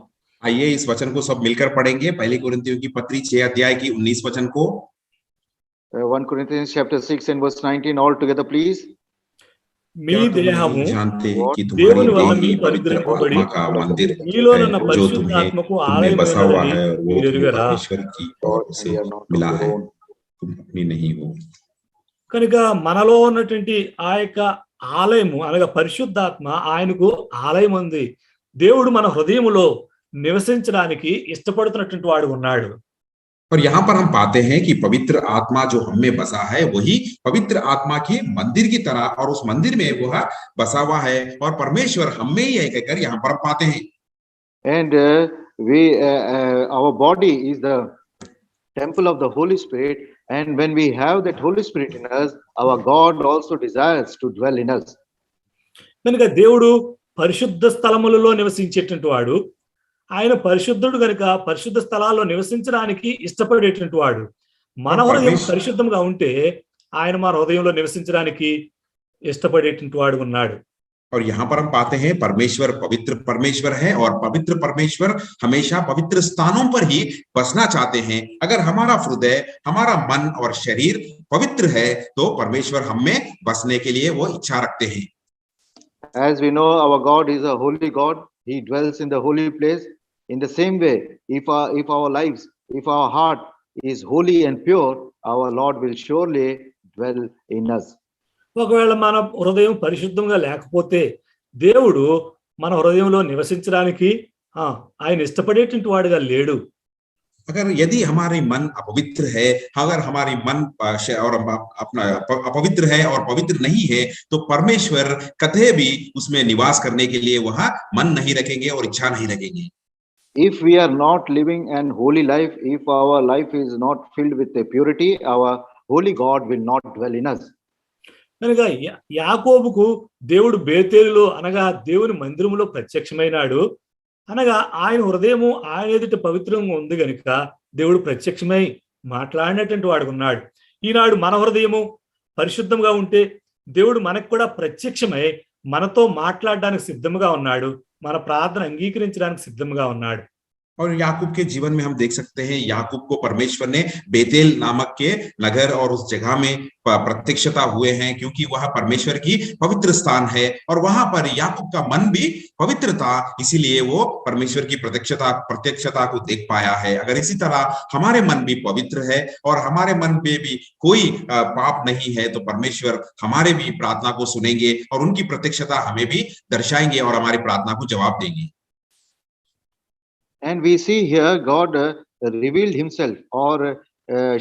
आइए इस वचन को सब मिलकर पढ़ेंगे। पहली कुरिन्तियों की पत्री 6 अध्याय की 19 वचन को 1 Corinthians chapter 6 and verse 19 all together please. మీ क्या तुम దేహము नहीं जानते कि దేవుని तुम्हारी వలన देह ही మీకు पवित्र అనుగ్రహింపబడి आत्मा का मंदिर మీలోనున్న है जो పరిశుద్ధాత్మకు तुम्हें ఆలయం बसा हुआ है, वो మీరు तुम्हें ఎరుగరా? परमेश्वर की ओर से मिला है, तुम अपनी नहीं हो। కనుక మనలో ఉన్నటువంటి ఆ యొక్క ఆలయము అనగా పరిశుద్ధాత్మ, ఆయనకు ఆలయం ఉంది. దేవుడు మన హృదయములో నివసించడానికి ఇష్టపడుతున్నటువంటి వాడు ఉన్నాడు. और यहाँ पर हम पाते हैं कि पवित्र आत्मा जो हम में बसा है वही पवित्र आत्मा के मंदिर की तरह, और उस मंदिर में वह बसा हुआ है और परमेश्वर हम में ही है कहकर यहाँ पर हम पाते हैं। And our body is the temple of the Holy Spirit, and when we have that Holy Spirit in us, our God also desires to dwell in us. కనుక దేవుడు పరిశుద్ధ స్థలములలో నివసించేటువంటి వాడు. ఆయన పరిశుద్ధుడు కనుక పరిశుద్ధ స్థలాల్లో నివసించడానికి ఇష్టపడేటువంటి వాడు. మన హృదయం పరిశుద్ధంగా ఉంటే ఆయన మన హృదయంలో నివసించడానికి ఇష్టపడేటువంటి వాడు ఉన్నాడు. और यहाँ पर हम पाते हैं परमेश्वर पवित्र परमेश्वर है और पवित्र परमेश्वर हमेशा पवित्र स्थानों पर ही बसना चाहते हैं। अगर हमारा हृदय, हमारा मन और शरीर पवित्र है तो परमेश्वर हम में बसने के लिए वो इच्छा रखते हैं। As we know, our God is a holy God. He dwells in the holy place. In the same way, if our lives, if our heart is holy and pure, our Lord will surely dwell in us. ఒకవేళ మన హృదయం పరిశుద్ధంగా లేకపోతే దేవుడు మన హృదయంలో నివసించడానికి ఆయన ఇష్టపడేటువంటి వాడుగా లేడు. अगर यदि हमारी मन अपवित्र है, अगर हमारी मन और अपना अपवित्र है और पवित्र नहीं है तो परमेश्वर कतई भी उसमें निवास करने के लिए वहां मन नहीं रखेंगे और इच्छा नहीं रखेंगे। If we are not living an holy life, if our life is not filled with the purity, our holy God will not dwell in us. కనుక యాకోబుకు దేవుడు బేతేలులో అనగా దేవుని మందిరములో ప్రత్యక్షమైనాడు. అనగా ఆయన హృదయము ఆయన ఎదుట పవిత్రంగా ఉంది గనుక దేవుడు ప్రత్యక్షమై మాట్లాడినటువంటి వాడు ఉన్నాడు. ఈనాడు మన హృదయము పరిశుద్ధంగా ఉంటే దేవుడు మనకు కూడా ప్రత్యక్షమై మనతో మాట్లాడడానికి సిద్ధంగా ఉన్నాడు. మన ప్రార్థన అంగీకరించడానికి సిద్ధంగా ఉన్నాడు. और याकूब के जीवन में हम देख सकते हैं याकूब को परमेश्वर ने बेतेल नामक के नगर और उस जगह में प्रत्यक्षता हुए हैं, क्योंकि वह परमेश्वर की पवित्र स्थान है और वहां पर याकूब का मन भी पवित्र था, इसीलिए वो परमेश्वर की प्रत्यक्षता को देख पाया है। अगर इसी तरह हमारे मन भी पवित्र है और हमारे मन में भी कोई पाप नहीं है तो परमेश्वर हमारे भी प्रार्थना को सुनेंगे और उनकी प्रत्यक्षता हमें भी दर्शाएंगे और हमारी प्रार्थना को जवाब देंगे। And we see here God revealed himself or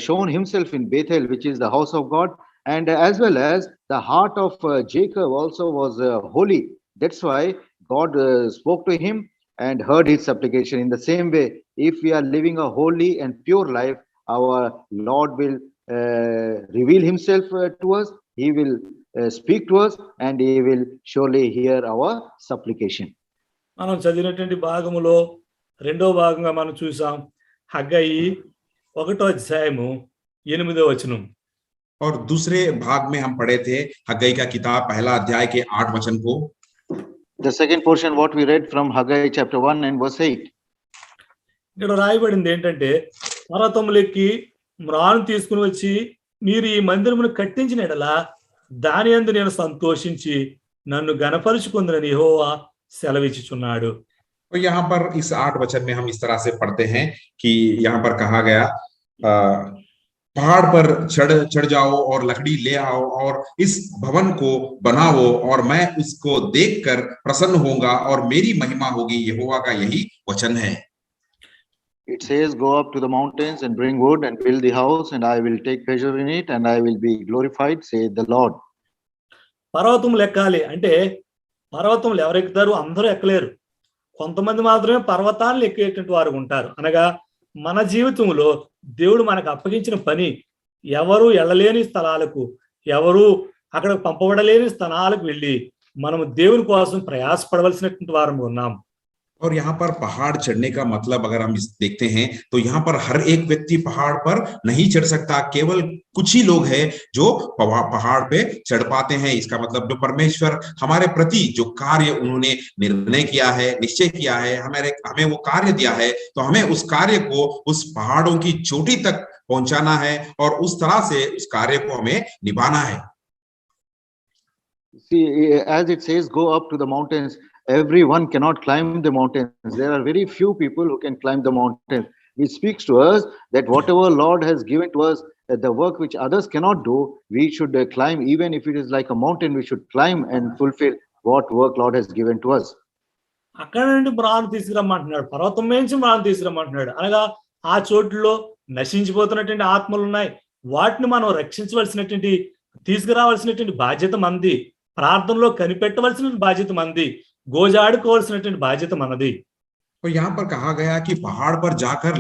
shown himself in Bethel, which is the house of God, and as well as the heart of Jacob also was holy. That's why God spoke to him and heard his supplication. In the same way, if we are living a holy and pure life, our Lord will reveal himself to us. He will speak to us and he will surely hear our supplication. మనం చదివినటువంటి భాగములో రెండో భాగంగా మనం చూసాం హగ్గయి 1:8 और दूसरे भाग में हम पढ़े थे हग्गई का किताब पहला अध्याय के 8 वचन को। The second portion what we read from Haggai chapter 1 and verse 8. ఇక్కడ రాయబడింది ఏంటంటే, పర్వతములెక్కి మ్రాను తీసుకుని వచ్చి మీరు ఈ మందిరమును కట్టించిన ఎడల దాని యందు నేను సంతోషించి నన్ను గణపరుచుకుందునని యెహోవా సెలవిచ్చుచున్నాడు. तो यहाँ पर इस 8 वचन में हम इस तरह से पढ़ते हैं कि यहाँ पर कहा गया पहाड़ पर चढ़ जाओ और लकड़ी ले आओ और इस भवन को बनाओ और मैं उसको देखकर प्रसन्न होऊंगा और मेरी महिमा होगी। यहोवा का यही वचन है। It says, go up to the mountains and bring wood and build the house, and I will take pleasure in it and I will be glorified, saith the Lord. పర్వతములు ఎక్కాలి అంటే పర్వతములు ఎవరు ఎక్కుతారు? అందరూ ఎక్కలేరు. కొంతమంది మాత్రమే పర్వతాలను ఎక్కేటువంటి వారు ఉంటారు. అనగా మన జీవితంలో దేవుడు మనకు అప్పగించిన పని ఎవరు వెళ్ళలేని స్థలాలకు, ఎవరు అక్కడ పంపబడలేని స్థలాలకు వెళ్ళి మనము దేవుని కోసం ప్రయాసపడవలసినటువంటి వారు ఉన్నాం. और यहाँ पर पहाड़ चढ़ने का मतलब अगर हम देखते हैं तो यहाँ पर हर एक व्यक्ति पहाड़ पर नहीं चढ़ सकता, केवल कुछ ही लोग हैं जो पहाड़ पे चढ़ पाते हैं। इसका मतलब जो परमेश्वर हमारे प्रति जो कार्य उन्होंने निर्णय किया है, निश्चय किया है, हमें वो कार्य दिया है, तो हमें उस कार्य को उस पहाड़ों की चोटी तक पहुंचाना है और उस तरह से उस कार्य को हमें निभाना है। See, as it says, go up to the mountains. Everyone cannot climb the mountains. There are very few people who can climb the mountains. Which speaks to us that whatever Lord has given to us, the work which others cannot do, we should climb. Even if it is like a mountain, we should climb and fulfill what work Lord has given to us. అక్కడ నుండి మ్రాను తీసుకురమ్మంటున్నాడు, పర్వతం నుంచి మ్రాను తీసుకురమ్మంటున్నాడు. అనగా ఆ చోట్లలో నశించిపోతున్నటువంటి ఆత్మలు ఉన్నాయి. వాటిని మనం రక్షించవలసినటువంటి, తీసుకురావాల్సినటువంటి బాధ్యత మనది. ప్రార్థనలో కనిపెట్టవలసిన బాధ్యత మనది. గోజాడుకోవాల్సినటువంటి బాధ్యత మనది. और यहाँ पर कहा गया कि पहाड़ पर जाकर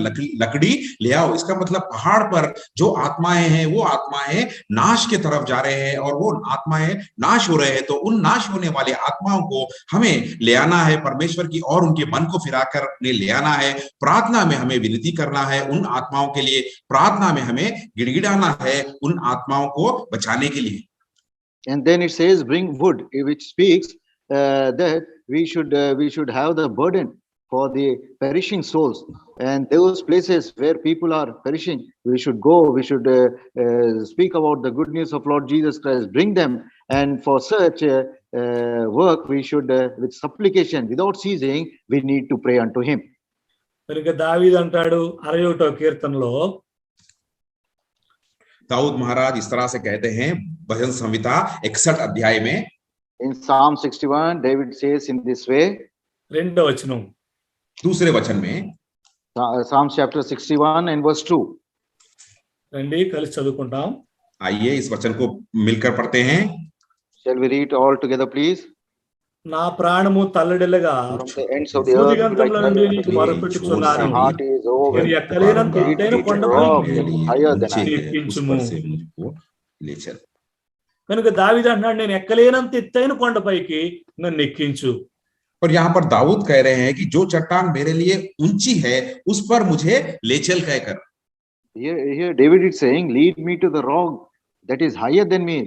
लकड़ी ले आओ। इसका मतलब पहाड़ पर जो आत्माएं हैं वो आत्माएं नाश के तरफ जा रहे हैं और वो आत्माएं नाश हो रहे हैं, तो उन नाश होने वाले आत्माओं को हमें ले आना है परमेश्वर की और उनके मन को फिराकर ले आना है। प्रार्थना में हमें विनती करना है उन आत्माओं के लिए, प्रार्थना में हमें गिड़गिड़ाना है उन आत्माओं को बचाने के लिए। And then it says, bring wood, which speaks that we should have the burden for the perishing souls, and those places where people are perishing, we should go. We should speak about the good news of Lord Jesus Christ, bring them, and for such work we should, with supplication, without ceasing, we need to pray unto Him. కనుక దావీదు అంటాడు 61వ కీర్తనలో, दाऊद महाराज इस तरह से कहते हैं भजन संहिता 61 अध्याय में, In Psalm 61, David says in this way, 2వ వచనం, दूसरे वचन में, Psalm chapter 61 and verse 2. రండి కలిసి చదువుకుంటాం. आइए इस वचन को मिलकर पढ़ते हैं। Shall we read all together, please? నా ప్రాణము తల్లడిల్లగా From the ends of the earth, భూదిగంతముల నుండి నీకు మొరపెట్టుచున్నాను. my heart is నేను overwhelmed. ఎక్కలేనంత ఎత్తైన కొండపై Higher than I नीचे can. उस पर से मुझको ले चल। కనుక దావీదు అంటున్నాడు, నేను ఎక్కలేనంత ఎత్తైన కొండపైకి నన్ను ఎక్కించు. और यहाँ पर दाऊद कह रहे हैं कि जो चट्टान मेरे लिए ऊंची है उस पर मुझे ले चल कहकर। Here David is saying, lead me to the rock that is higher than me,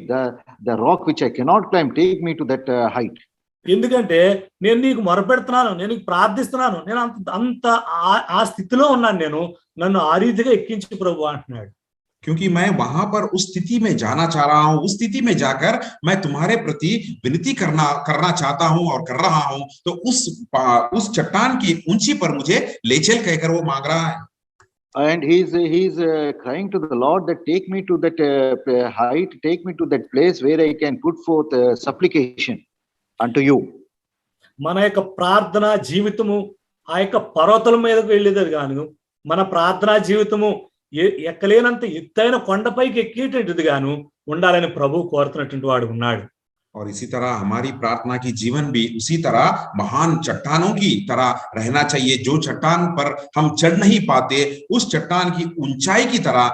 the rock which I cannot climb, take me to that height. ఎందుకంటే నేను నీకు మొరపెడుతున్నాను, నేను నీకు ప్రార్థిస్తున్నాను, నేను అంత ఆ స్థితిలో ఉన్నాను, నేను నన్ను ఆ రీతిగా ఎక్కించు ప్రభు అంటున్నాడు. क्योंकि मैं वहां पर उस स्थिति में जाना चाह रहा हूं, उस स्थिति में जाकर मैं तुम्हारे प्रति विनती करना चाहता हूं और कर रहा हूं, तो उस चट्टान की ऊंची पर मुझे ले चल कहकर वो मांग रहा है। And he's crying to the Lord that take me to that height, take me to that place where I can put forth supplication unto you. మన యొక్క ప్రార్థన జీవితము ఆ యొక్క పర్వతాల మీదకు వెళ్ళేది గాను, మన ప్రార్థనా జీవితము ఎక్కలేనంత ఎత్తైన కొండపైకి ఎక్కేటట్టుది గాను ఉండాలని ప్రభు కోరుతున్నటువంటి వాడు ఉన్నాడు. और इसी तरह हमारी प्रार्थना की जीवन भी उसी तरह महान चट्टानों की तरह रहना चाहिए। जो चट्टान पर हम चढ़ नहीं पाते, उस चट्टान की ऊंचाई की तरह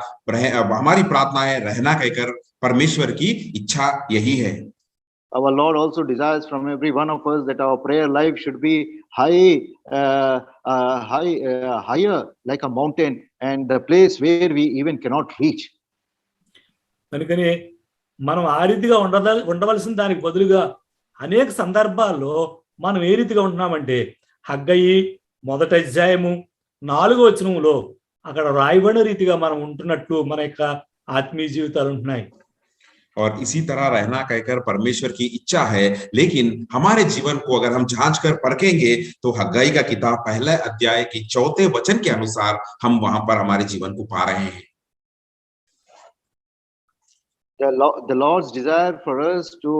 हमारी प्रार्थनाएं रहना कहकर परमेश्वर की इच्छा यही है। Our Lord also desires from every one of us that our prayer life should be higher like a mountain, and the place where we even cannot reach. కనుకనే మనం ఆ రీతిగా ఉండవలసిన దానికి బదులుగా అనేక సందర్భాల్లో మనం ఏ రీతిగా ఉంటున్నామంటే, హగ్గయి 1వ అధ్యాయము 4వ వచనంలో అక్కడ రాయబడిన రీతిగా మనం ఉంటున్నట్లు మన యొక్క ఆత్మీయ జీవితాలు ఉంటున్నాయి. और इसी तरह रहना कहकर परमेश्वर की इच्छा है, लेकिन हमारे जीवन को अगर हम जांच कर परखेंगे तो हग्गाई का किताब 1 अध्याय की 4 वचन के अनुसार हम वहां पर हमारे जीवन को पा रहे हैं। The Lord's desire for us to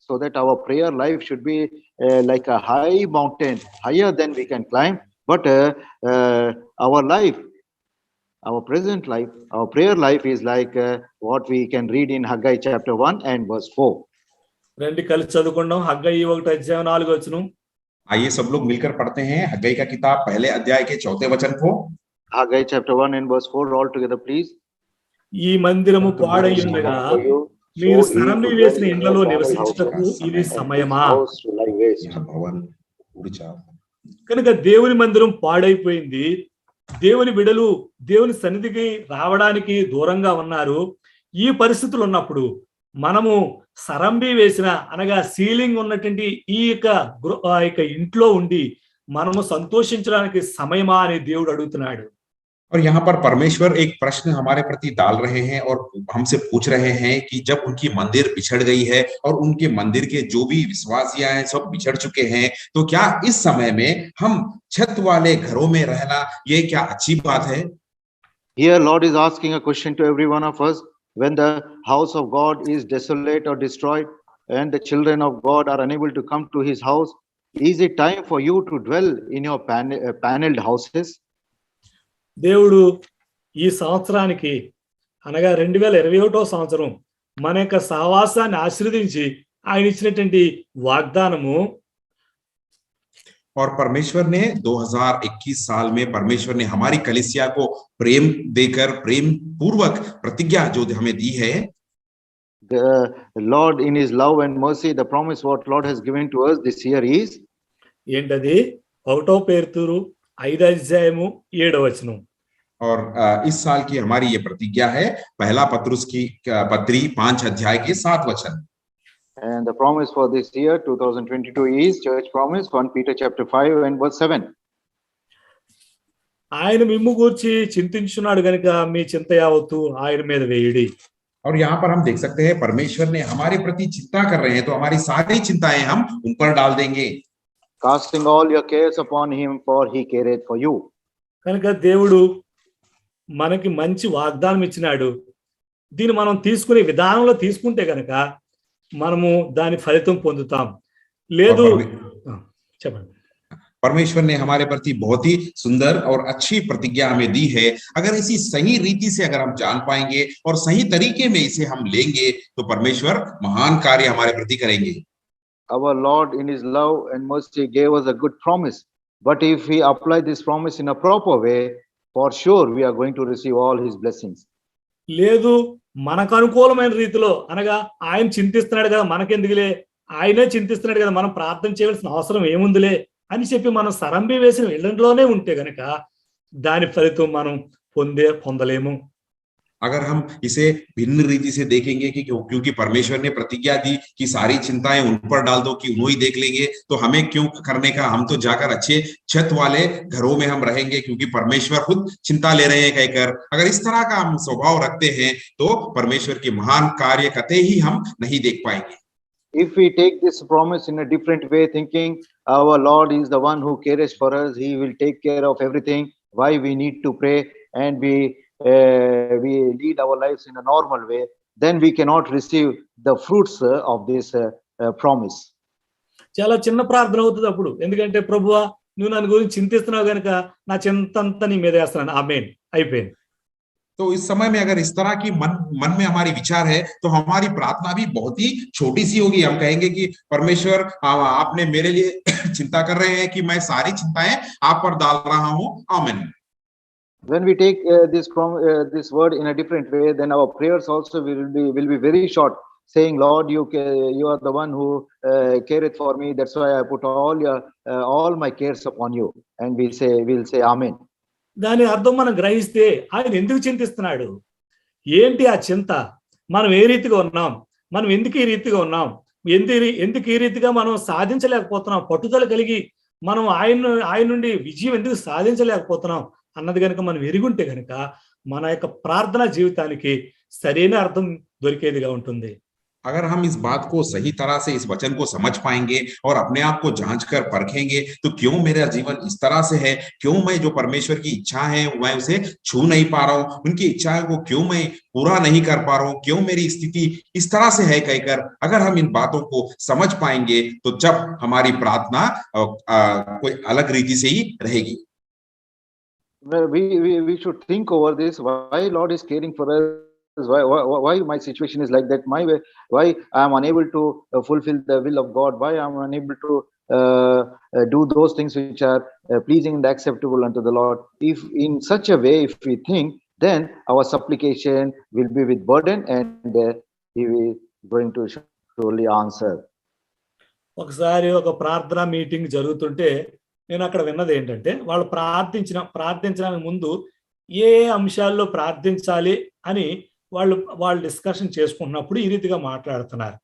so that our prayer life should be like a high mountain, higher than we can climb. But our life, our prayer life is like what we can read in Haggai chapter 1 and verse 4. రండి కలిసి చదువుకుందాం. హగ్గయి 1:4 आइए सब लोग मिलकर पढ़ते हैं हग्गई का किताब पहले अध्याय के 4थे वचन को। Haggai chapter 1 and verse 4 all together, please. ఈ మందిరము పాడైయుండగా మీరు సరంబి వేసిన ఇండ్లలో నివసించుటకు ఇది సమయమా? यह भवन उड़ जाओ। కనుక దేవుని మందిరం పాడైపోయింది. దేవుని బిడలు దేవుని సన్నిధికి రావడానికి దూరంగా ఉన్నారు. ఈ పరిస్థితులు ఉన్నప్పుడు మనము సరంబి వేసిన అనగా సీలింగ్ ఉన్నటువంటి ఈ యొక్క ఇంట్లో ఉండి మనము సంతోషించడానికి సమయమా అని దేవుడు అడుగుతున్నాడు. और यहाँ पर परमेश्वर एक प्रश्न हमारे प्रति डाल रहे हैं और हमसे पूछ रहे हैं कि जब उनकी मंदिर बिछड़ गई है और उनके मंदिर के जो भी विश्वासियां हैं सब बिछड़ चुके हैं, तो क्या इस समय में हम छत वाले घरों में रहना ये क्या अच्छी बात है? Here Lord is asking a question to every one of us. When the house of God is desolate or destroyed and the children of God are unable to come to his house, is it time for you to dwell in your paneled houses? దేవుడు ఈ సంవత్సరానికి అనగా 2021 సంవత్సరం మన యొక్క సహవాసాన్ని ఆశీర్వదించి ఆయన ఇచ్చినటువంటి వాగ్దానము. और परमेश्वर ने 2021 साल में परमेश्वर ने हमारी कलीसिया को प्रेम देकर प्रेम पूर्वक प्रतिज्ञा जो हमें दी है. The Lord in his love and mercy, the promise what Lord has given to us this year is ఏంటది? 1 పేతురు 5:7 और इस साल की हमारी ये प्रतिज्ञा है पहला पत्रुस की पत्री 5 अध्याय के 7 वचन. And the promise for this year 2022 is church promise 1 Peter chapter 5 and verse 7. ఆయన మిమ్ము గూర్చి చింతించున్నాడు గనుక మీ చింత యావత్తు ఆయన మీద వేయుడి. और यहाँ पर हम देख सकते हैं परमेश्वर ने हमारे प्रति चिंता कर रहे हैं तो हमारी सारी चिंताएं हम उन पर डाल देंगे. Casting all your cares upon him for he careth for you. కనుక దేవుడు మనకి మంచి వాగ్దానం ఇచ్చినాడు. దీన్ని మనం తీసుకునే విధానంలో తీసుకుంటే కనుక మనము దాని ఫలితం పొందుతాం. లేదు చెప్పండి. परमेश्वर ने हमारे प्रति बहुत ही सुंदर और अच्छी प्रतिज्ञा हमें दी है. अगर इसी सही रीति से अगर हम जान पाएंगे और सही तरीके में इसे हम लेंगे तो परमेश्वर महान कार्य हमारे प्रति करेंगे. Our Lord in his love and mercy gave us a good promise. But if we apply this promise in a proper way, for sure we are going to receive all his blessings. లేదు మనకు అనుకూలమైన రీతిలో అనగా ఆయన చింతిస్తున్నాడు కదా మనకెందుకులే, ఆయనే చింతిస్తున్నాడు కదా మనం ప్రార్థన చేయవలసిన అవసరం ఏముందిలే అని చెప్పి మనం సరంబి వేసిన ఇళ్ళలోనే ఉంటే గనక దాని ఫలితం మనం పొందలేము. अगर हम इसे भिन्न रीति से देखेंगे कि क्योंकि परमेश्वर ने प्रतिज्ञा दी कि सारी चिंताएं उन पर डाल दो कि उन्हों ही देख लेंगे, तो हमें क्यों करने का, हम तो जाकर अच्छे छत वाले घरों में हम रहेंगे क्योंकि परमेश्वर खुद चिंता ले रहे हैं कहकर. अगर इस तरह का हम स्वभाव रखते हैं तो परमेश्वर के महान कार्य कतई ही हम नहीं देख पाएंगे. If we take this promise in a different way, thinking our Lord is the one who cares for us, he will take care of everything, why we need to pray, and we lead our lives in a normal way, then we cannot receive the fruits of this promise. చాలా చిన్న ప్రార్థన అవుతుంది అప్పుడు. ఎందుకంటే ప్రభువా నువ్వు నన్ను గురించి చింతిస్తున్నావు కనుక నా చింతంతా నీ మీద వేస్తున్నాను, ఆమేన్, అయిపోయింది. तो इस समय में अगर इस तरह की मन में हमारी विचार है तो हमारी प्रार्थना भी बहुत ही छोटी सी होगी. हम कहेंगे कि परमेश्वर आपने मेरे लिए चिंता कर रहे हैं कि मैं सारी चिंताएं आप पर डाल रहा हूं, आमीन. When we take this word in a different way, then our prayers also will be very short, saying, Lord, you are the one who careth for me, that's why I put all my cares upon you, and we'll say amen. దాని అర్థం మనం గ్రహిస్తే ఆయన ఎందుకు చింతిస్తున్నాడు, ఏంటి ఆ చింత, మనం ఏ రీతిగా ఉన్నాం, మనం ఎందుకు ఈ రీతిగా ఉన్నాం, ఎందుకు ఈ రీతిగా మనం సాధించలేకపోతున్నాం, పట్టుదల కలిగి మనం ఆయన నుండి విజయం ఎందుకు సాధించలేకపోతున్నాం అన్నది కనుక మనం ఎరుగుంటే కనుక మన యొక్క ప్రార్థనా జీవితానికి సరైన అర్థం దొరికేదిగా ఉంటుంది. अगर हम इस बात को सही तरह से इस वचन को समझ पाएंगे और अपने आप को जांच कर परखेंगे तो क्यों मेरा जीवन इस तरह से है, क्यों मैं जो परमेश्वर की इच्छा है मैं उसे छू नहीं पा रहा हूं, उनकी इच्छाओं को क्यों मैं पूरा नहीं कर पा रहा हूं, क्यों मेरी स्थिति इस तरह से है कहकर अगर हम इन बातों को समझ पाएंगे तो जब हमारी प्रार्थना कोई अलग रीति से ही रहेगी. We should think over this, why Lord is caring for us why my situation is like that, why I am unable to fulfill the will of God, why I am unable to do those things which are pleasing and acceptable unto the Lord. If in such a way, if we think, then our supplication will be with burden, and he is going to surely answer. ఒకసారి ఒక ప్రార్థనా meeting జరుగుతుంటే నేను అక్కడ విన్నది ఏంటంటే, వాళ్ళు ప్రార్థించడానికి ముందు ఏ అంశాల్లో ప్రార్థించాలి అని వాళ్ళు డిస్కషన్ చేసుకుంటున్నప్పుడు ఈ రీతిగా మాట్లాడుతున్నారు.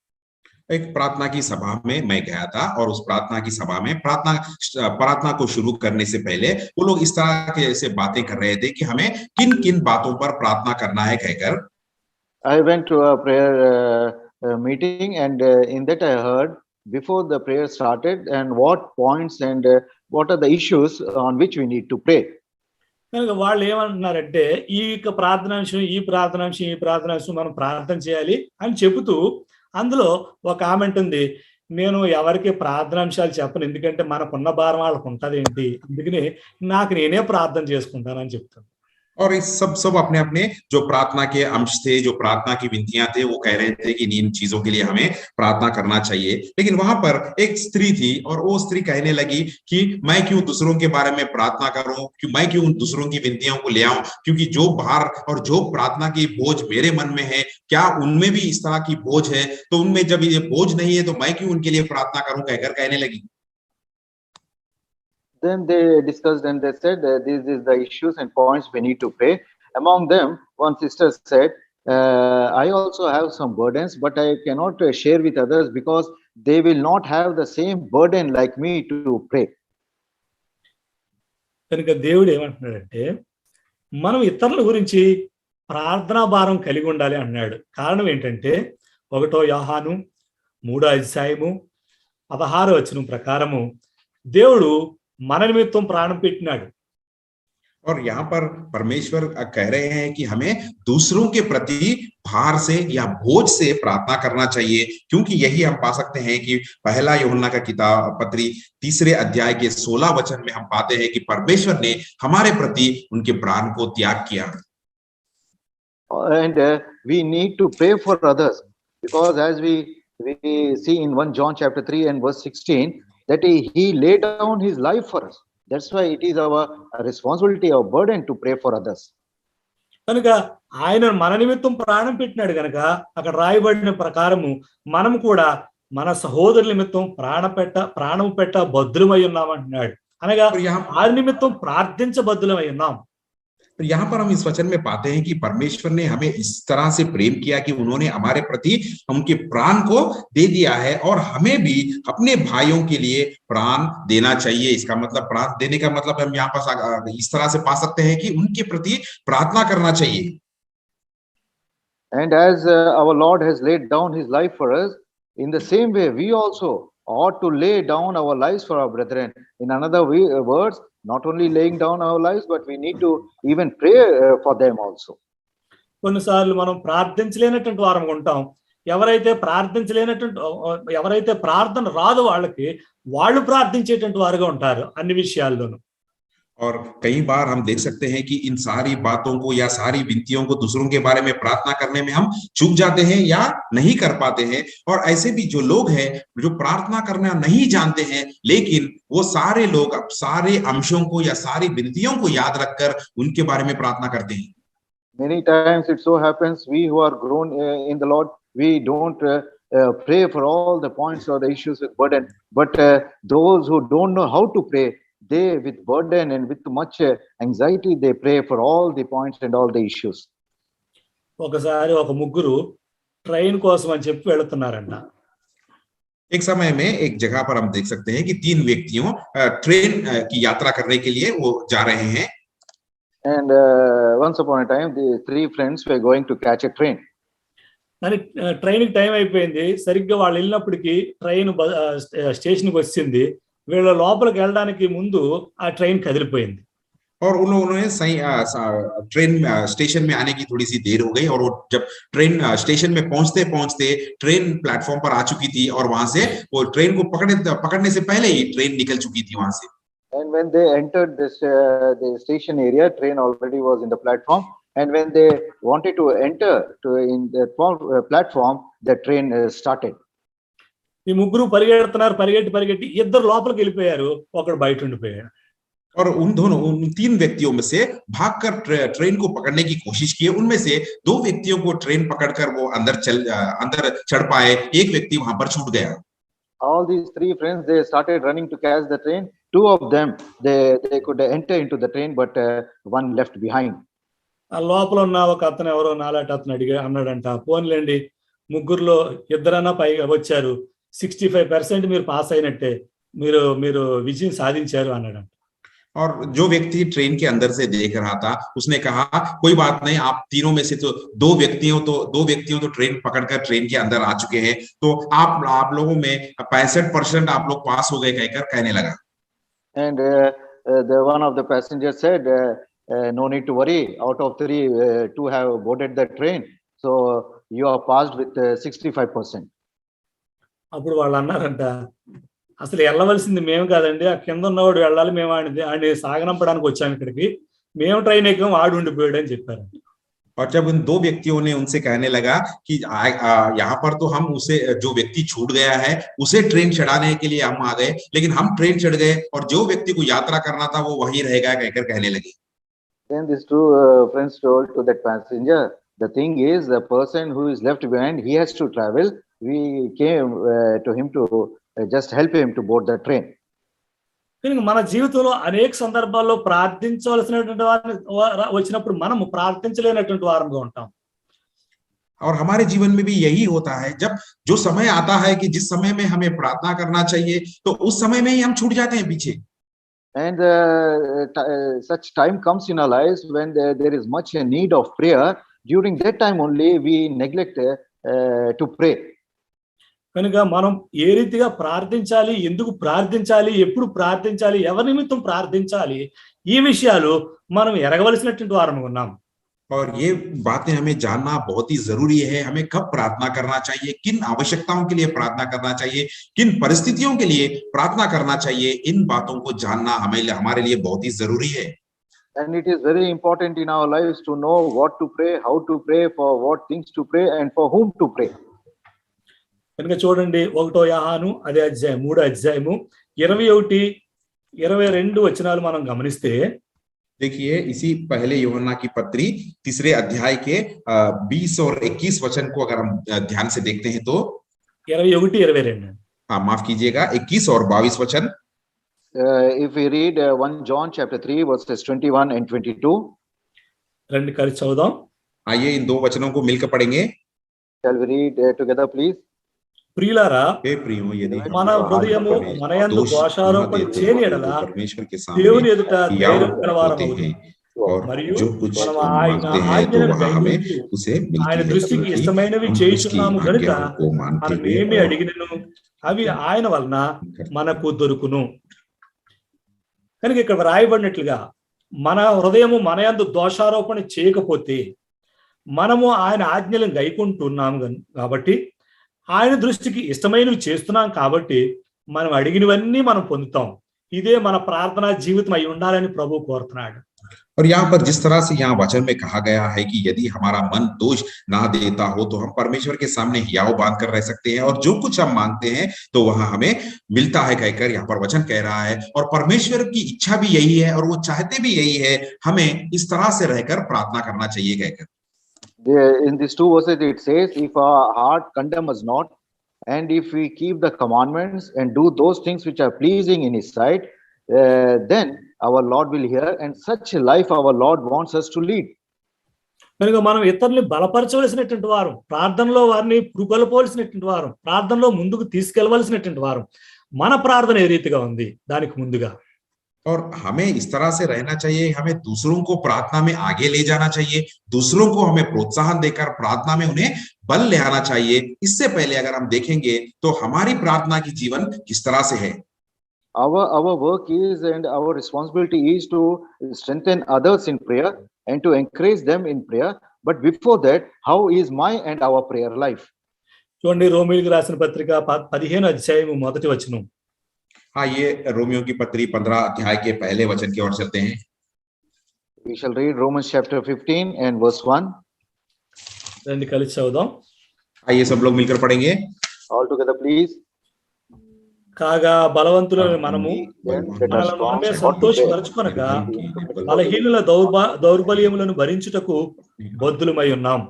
एक प्रार्थना की सभा में मैं गया था, और उस प्रार्थना की सभा में प्रार्थना को शुरू करने से पहले वो लोग इस तरह के ऐसे बातें कर रहे थे कि हमें किन किन बातों पर प्रार्थना करना है कहकर. I went to a prayer meeting, and in that I heard before the prayer started and what points and what are the issues on which we need to pray. కనుక వాళ్ళు ఏమంటున్నారంటే, ఈ ప్రార్థనాంశం మనం ప్రార్థన చేయాలి అని చెబుతూ అందులో ఒక కామెంట్ ఉంది, నేను ఎవరికి ప్రార్థనాంశాలు చెప్పను, ఎందుకంటే మనకున్న భారం వాళ్ళకు ఉంటది ఏంటి, అందుకని నాకు నేనే ప్రార్థన చేసుకుంటానని చెప్తాను. और इस सब अपने अपने जो प्रार्थना के अंश थे, जो प्रार्थना की विनतियां थे, वो कह रहे थे कि इन चीजों के लिए हमें प्रार्थना करना चाहिए. लेकिन वहां पर एक स्त्री थी, और वो स्त्री कहने लगी कि मैं क्यों दूसरों के बारे में प्रार्थना करूं, कि मैं क्यों दूसरों की विनतियों को ले आऊं, क्योंकि जो भार और जो प्रार्थना की बोझ मेरे मन में है, क्या उनमें भी इस तरह की बोझ है, तो उनमें जब ये बोझ नहीं है तो मैं क्यों उनके लिए प्रार्थना करूं कहकर कहने लगी. Then they discussed and they said this is the issues and points we need to pray. Among them, one sister said, I also have some burdens, but I cannot share with others because they will not have the same burden like me to pray. కనుక దేవుడు ఏమంటున్నాడంటే, మనం ఇతరుల గురించి ప్రార్థనా భారం కలిగి ఉండాలి అన్నాడు. కారణం ఏంటంటే, 1 యోహాను 3:16 ప్రకారము దేవుడు మన నిమిత్తం ప్రాణం పెట్టినాడు. और यहाँ पर परमेश्वर कह रहे हैं कि हमें दूसरों के प्रति भार से या बोझ से प्रार्थना करना चाहिए, क्योंकि यही हम पा सकते हैं कि 1 यूहन्ना का किताब पत्री 3 अध्याय के 16 वचन में हम पाते हैं कि परमेश्वर ने हमारे प्रति उनके प्राण को त्याग किया. And we need to pray for others, because as we see in 1 John chapter 3 and verse 16, that he laid down his life for us. That's why it is our responsibility, our burden to pray for others. కనుక ఆయన మన నిమిత్తం ప్రాణం పెట్టినాడు కనుక అక్కడ రాయబడిన ప్రకారము మనం కూడా మన సహోదరుల నిమిత్తం ప్రాణం పెట్ట బద్దులమై ఉన్నామంటున్నాడు. అనగా ఆ నిమిత్తం ప్రార్థించబద్దులమై ఉన్నాం. यहाँ पर हम इस वचन में पाते हैं कि परमेश्वर ने हमें इस तरह से प्रेम किया कि उन्होंने हमारे प्रति उनके प्राण को दे दिया है, और हमें भी अपने भाइयों के लिए प्राण देना चाहिए. इसका मतलब प्राण देने का मतलब हम यहाँ पर इस तरह से पा सकते हैं कि उनके प्रति प्रार्थना करना चाहिए. And as our Lord has laid down his life for us, in the same way we also ought to lay down our lives for our brethren. In another words, not only laying down our lives, but we need to even pray for them also. కొన్నిసార్లు మనం ప్రార్థించలేనటువంటి వారం ఉంటాం. ఎవరైతే ప్రార్థన రాదు వాళ్ళు ప్రార్థించేటువంటి వారుగా ఉంటారు అన్ని విషయాల్లోనూ. और कई बार हम देख सकते हैं कि इन सारी बातों को या सारी विनतियों को दूसरों के बारे में प्रार्थना करने में हम चूक जाते हैं या नहीं कर पाते हैं. और ऐसे भी जो लोग हैं जो प्रार्थना करना नहीं जानते हैं, लेकिन वो सारे लोग सारे अंशों को या सारी विनतियों को याद रखकर उनके बारे में प्रार्थना करते हैं. Many times it so happens we who are grown in the Lord, we don't pray for all the points or the issues with burden, but those who don't know how to pray, they with burden and with much anxiety, they pray for all the points and all the issues. ఒకసారి ఒక ముగ్గురు train కోసం అని చెప్పి వెళుతున్నారంట. एक समय में एक जगह पर हम देख सकते हैं कि 3 व्यक्तियों ट्रेन की यात्रा करने के लिए वो जा रहे हैं. And once upon a time, the 3 friends were going to catch a train. కానీ ట్రైన్ కి టైం అయిపోయింది. సరిగ్గా వాళ్ళు వెళ్ళినప్పటికీ ట్రైన్ స్టేషన్కి వచ్చింది. వీళ్ళ లోపలికి వెళ్ళడానికి ముందు ఆ ట్రైన్ కదిలిపోయింది. और उन्होंने ट्रेन स्टेशन में आने की थोड़ी सी देर हो गई, और वो जब ट्रेन स्टेशन में पहुंचते पहुंचते ट्रेन प्लेटफॉर्म पर आ चुकी थी, और वहां से वो ट्रेन को पकड़ने से पहले ही ट्रेन निकल चुकी थी वहां से. And when they entered the station area, train already was in the platform, And when they wanted to enter in the platform, the train started. ఈ ముగ్గురు పరిగెట్టి ఇద్దరు లోపలికి వెళ్ళిపోయారు, ఒకడు బయట ఉండిపోయాడు. और उन 3 व्यक्तियों में से भागकर ट्रेन को पकड़ने की कोशिश की। उनमें से 2 व्यक्तियों को ट्रेन पकड़कर वो अंदर चढ़ पाए, एक व्यक्ति वहां पर छूट गया। All these 3 friends, they started running to catch the train. 2 of them, they could enter into the train, but one left behind. ఆ లోపల ఉన్న ఒక అతను ఎవరో నాలాట అతను అన్నాడంట, పోన్లేండి ముగ్గురులో ఇద్దరన్నా పైగా వచ్చారు, 65% మీరు పాస్ అయినట్టే, మీరు విజయం సాధించారు అన్నాడంట. और जो व्यक्ति ट्रेन के अंदर से देख रहा था, उसने कहा कोई बात नहीं, आप तीनों में से तो 2 व्यक्तियों तो ट्रेन पकड़कर ट्रेन के अंदर आ चुके हैं, तो आप लोगों में 65% आप लोग पास हो गए कहकर कहने लगा। And the one of the passengers said, no need to worry, out of 3, 2 have boarded the train, so you are passed with 65%. అప్పుడు వాళ్ళు అన్నారంట, అసలు వెళ్ళవలసింది మేము కాదండి, ఆ కింద ఉన్నవాడు వెళ్ళాలి, మేము ఆయన సాగనంపడానికి వచ్చాము ఇక్కడికి, మేము ట్రైన్ ఎక్కాం, వాడు ఉండిపోయాడు అని చెప్పారు. और जब उन 2 व्यक्तियों ने उनसे कहने लगा कि यहाँ पर तो हम उसे, जो व्यक्ति छूट गया है उसे ट्रेन चढ़ाने के लिए हम आ गए, लेकिन हम ट्रेन चढ़ गए और जो व्यक्ति को यात्रा करना था वो वहीं रहेगा कहकर कहने लगे। Then these 2 friends told to that passenger, the thing is, the person who is left behind, he has to travel. We came to him to just help him to board the train. కానీ మన జీవితంలో అనేక సందర్భాల్లో ప్రార్థించవలసినటువంటి వారిని వచ్చినప్పుడు మనము ప్రార్థించలేనటువంటి వారంగా ఉంటాం. और हमारे जीवन में भी यही होता है, जब जो समय आता है कि जिस समय में हमें प्रार्थना करना चाहिए, तो उस समय में ही हम छूट जाते हैं पीछे। And such time comes in our lives when there is much need of prayer. During that time only we neglect to pray. కనుక మనం ఏ రీతిగా ప్రార్థించాలి, ఎందుకు ప్రార్థించాలి, ఎప్పుడు ప్రార్థించాలి, ఎవరి నిమిత్తం ప్రార్థించాలి, ఈ విషయాలు మనం ఎరగవలసినటువంటి వారం ఉన్నాం. और ये बातें हमें जानना बहुत ही जरूरी है। हमें कब प्रार्थना करना चाहिए, किन आवश्यकताओं के लिए प्रार्थना करना चाहिए, किन परिस्थितियों के लिए प्रार्थना करना चाहिए, इन बातों को जानना हमारे लिए बहुत ही जरूरी है। And it is very important in our lives to know what to pray, how to pray, for what things to pray, and for whom to pray. కనుక చూడండి, 1 యోహాను అదే అధ్యాయం 3వ అధ్యాయము 21, 22 వచనాలు మనం గమనిస్తే, देखिए इसी पहले यूहन्ना की पत्री 3 अध्याय के 20 और 21 वचन को अगर हम ध्यान से देखते हैं तो 21, 22. हाँ माफ कीजिएगा, 21 और 22 वचन। If we read 1 John chapter 3 verses 21 and 22, రండి కలిసి చదువుదాం. आइए इन 2 वचनों को मिलकर पढ़ेंगे। shall we read together please? ప్రియులారా, हे प्रियो, यदि మన హృదయము మన యందు దోషారోపణ చేయని యెడల परमेश्वर के దేవుని सामने ఎదుట याव ధైర్యం గలవారము होते हैं, और మరియు जो कुछ మనం हम ఆయన मांगते हैं तो ఆజ్ఞలను वहाँ हमें గైకొనుచు उसे ఆయన मिलती है, దృష్టికి क्योंकि ఇష్టమైనవి हम उसकी చేయుచున్నాము గనుక आज्ञाओं को मानते మనం हुए ఏమి और అడిగినను అవి ఆయన వలన మనకు దొరుకును. కనుక ఇక్కడ రాయబడినట్లుగా మన హృదయము మన యందు దోషారోపణ చేయకపోతే మనము ఆయన ఆజ్ఞలను గైకుంటున్నాము కాబట్టి, ఆయన దృష్టికి ఇష్టమైనవి చేస్తున్నాం కాబట్టి మనం అడిగినవన్నీ మనం పొందుతాం. ఇదే మన ప్రార్థనా జీవితం అయి ఉండాలని ప్రభు కోరుతున్నాడు. और यहाँ पर जिस तरह से यहाँ वचन में कहा गया है कि यदि हमारा मन दोष ना देता हो तो हम परमेश्वर के सामने हियाव बांध कर रह सकते हैं, और जो कुछ हम मांगते हैं तो वह हमें मिलता है कहकर यहाँ पर वचन कह रहा है। और परमेश्वर की इच्छा भी यही है और वो चाहते भी यही है, हमें इस तरह से रहकर प्रार्थना करना चाहिए कहकर। In these 2 verses it says, if our heart condemn us not, and if we keep the commandments and do those things which are pleasing in his sight, then our Lord will hear, and such a life our Lord wants us to lead. కనుక మనం ఇతరుల్ని బలపరచవలసినటువంటి వారు, ప్రార్థనలో వారిని పురుగొల్పవలసినటువంటి వారు, ప్రార్థనలో ముందుకు తీసుకెళ్లవలసినటువంటి వారు. మన ప్రార్థన ఏ రీతిగా ఉంది దానికి ముందుగా, और हमें इस तरह से रहना चाहिए, हमें दूसरों को प्रार्थना में आगे ले जाना चाहिए, दूसरों को हमें प्रोत्साहन देकर प्रार्थना में उन्हें बल ले आना चाहिए। इससे पहले अगर हम देखेंगे तो हमारी प्रार्थना की जीवन किस तरह से है। Our work is, and our responsibility is to strengthen others in prayer and to encourage them in prayer. But before that, how is my and our prayer life? చూడండి, రోమీయులకు రాసిన పత్రిక 15వ అధ్యాయం 1వ వచనం. हाँ, ये रोमियो की पत्री 15 अध्याय के पहले वचन की ओर चलते हैं। We shall read Romans chapter 15 and verse 1. రండి కలిసి చదువుదాం. आइए सब लोग मिलकर पढ़ेंगे. All together, please. కాగా బలవంతులైన మనము మనల్ని మనమే సంతోషపరచుకొనక బలహీనుల దౌర్బల్యములను భరించుటకు బద్ధులమై ఉన్నాం.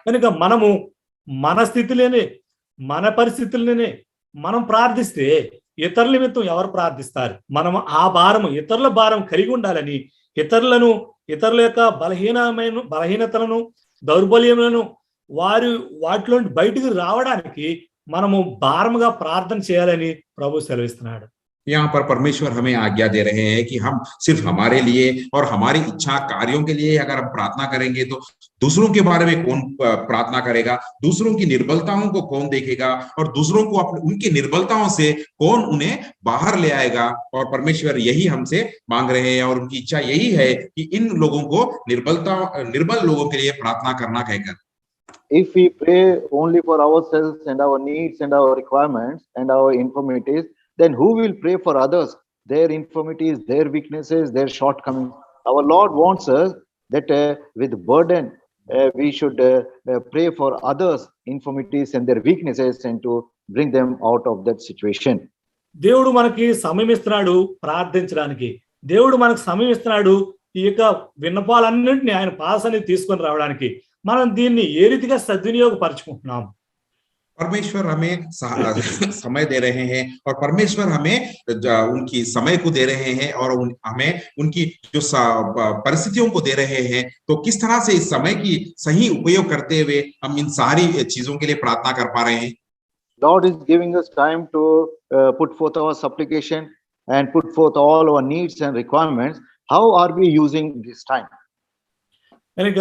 కనుక మనము మన స్థితిలోనే మన పరిస్థితుల్లోనే మనం ప్రార్థిస్తే ఇతరుల నిమిత్తం ఎవరు ప్రార్థిస్తారు? మనం ఆ భారము ఇతరుల భారం కలిగి ఉండాలని ఇతరుల యొక్క బలహీనతలను దౌర్బల్యములను వాటిలో బయటకు రావడానికి మనము భారముగా ప్రార్థన చేయాలని ప్రభు సెలవిస్తున్నాడు. यहाँ पर परमेश्वर हमें आज्ञा दे रहे हैं कि हम सिर्फ हमारे लिए और हमारी इच्छा कार्यों के लिए अगर हम प्रार्थना करेंगे तो दूसरों के बारे में कौन प्रार्थना करेगा, दूसरों की निर्बलताओं को कौन देखेगा और दूसरों को उनकी निर्बलताओं से कौन उन्हें बाहर ले आएगा. और परमेश्वर यही हमसे मांग रहे हैं और उनकी इच्छा यही है कि इन लोगों को निर्बल लोगों के लिए प्रार्थना करना कहकर. If we pray only for ourselves and our needs and our requirements and our infirmities, then who will pray for others, their infirmities, their weaknesses, their shortcomings? Our Lord wants us that with burden we should pray for others' infirmities and their weaknesses and to bring them out of that situation. దేవుడు మనకి సమయం ఇస్తున్నాడు ప్రార్థించడానికి. దేవుడు మనకు సమయం ఇస్తున్నాడు ఈ యొక్క విన్నపాలన్నింటినీ ఆయన పాసని తీసుకొని రావడానికి. మనం దీన్ని ఏ రీతిగా సద్వినియోగపరచుకుంటున్నాం? परमेश्वर हमें समय दे रहे हैं और परमेश्वर हमें उनकी समय को दे रहे हैं और हमें उनकी जो परिस्थितियों को दे रहे हैं. तो किस तरह से इस समय की सही उपयोग करते हुए हम इन सारी चीजों के लिए प्रार्थना कर पा रहे हैं. Lord is giving us time to put forth our supplication and put forth all our needs and requirements. How are we using this time? కనుక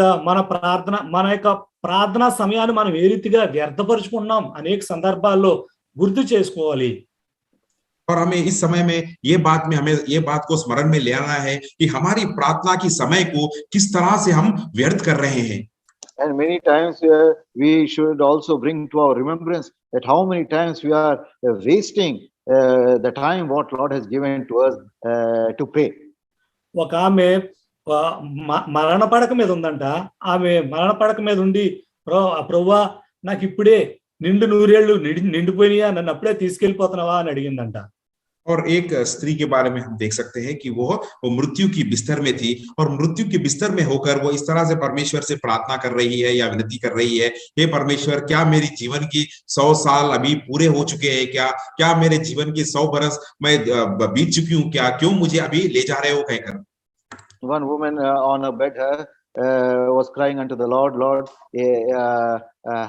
మన యొక్క ప్రార్థనా సమయాన్ని మనం ఏ రీతిగా వ్యర్థపరుచుకున్నాం అనేక సందర్భాల్లో గుర్తు చేసుకోవాలి. और हमें इस समय में हमें ये बात को स्मरण में ले आना है कि हमारी प्रार्थना की समय को किस तरह से हम व्यर्थ कर रहे हैं. And many times we should also bring to our remembrance that how many times we are wasting the time what Lord has given to us to pray. ఒక ఆమె మరణ పడక మీద ఉందంట. ఆమె మరణ పడక మీద ఉండి ప్రభువా నాకు ఇప్పుడే నిండు 100 ఏళ్ళు నిండిపోయినాయా, నన్ను అప్పుడే తీసుకెళ్లిపోతున్నావా అని అడిగిందంట. और एक स्त्री के बारे में हम देख सकते हैं कि वो मृत्यु की बिस्तर में थी और मृत्यु के बिस्तर में होकर वो इस तरह से परमेश्वर से प्रार्थना कर रही है या विनती कर रही है, हे परमेश्वर क्या मेरी जीवन की 100 साल अभी पूरे हो चुके हैं क्या मेरे जीवन की 100 बरस मैं बीत चुकी हूँ, क्यों मुझे अभी ले जा रहे हो कहकर. One woman on a bed was crying unto the Lord, Lord,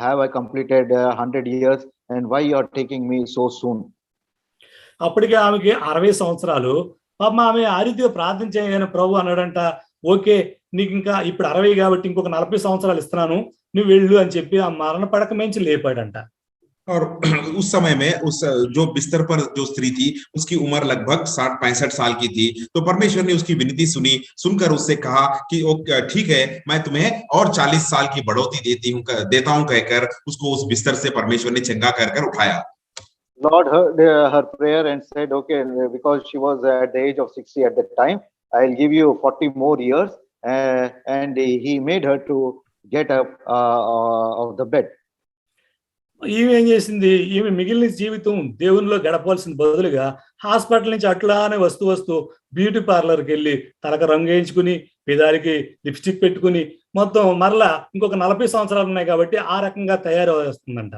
have I completed 100 years and why you are taking me so soon? అప్పటికే ఆమెకి 60 సంవత్సరాలు. పాపం ఆమె ఆ రీతిగా ప్రార్థన చేయగానే ప్రభు అన్నాడంట, ఓకే నీకు ఇంకా ఇప్పుడు 60 కాబట్టి ఇంకొక 40 సంవత్సరాలు ఇస్తున్నాను, నువ్వు వెళ్ళు అని చెప్పి ఆ మరణ పడక నుంచి లేపాడంట. और उस समय में उस जो बिस्तर पर जो स्त्री थी उसकी उम्र लगभग 60-65 साल की थी. तो परमेश्वर ने उसकी विनती सुनकर उससे कहा कि ठीक है मैं तुम्हें और 40 साल की बढ़ोतरी देता हूं कहकर उसको उस बिस्तर से परमेश्वर ने चंगा कर उठाया. Lord heard her prayer and said, okay, because she was at the age of 60 at that time, I'll give you 40 more years. And he made her to get up of the bed. ఈమె ఏం చేసింది? ఈమె మిగిలిన జీవితం దేవునిలో గడపాల్సిన బదులుగా hospital నుంచి అట్లానే వస్తూ బ్యూటీ పార్లర్కి వెళ్ళి తలకు రంగు వేయించుకుని పెదానికి లిప్స్టిక్ పెట్టుకుని మొత్తం మరలా ఇంకొక 40 సంవత్సరాలు ఉన్నాయి కాబట్టి ఆ రకంగా తయారు వస్తుందంట.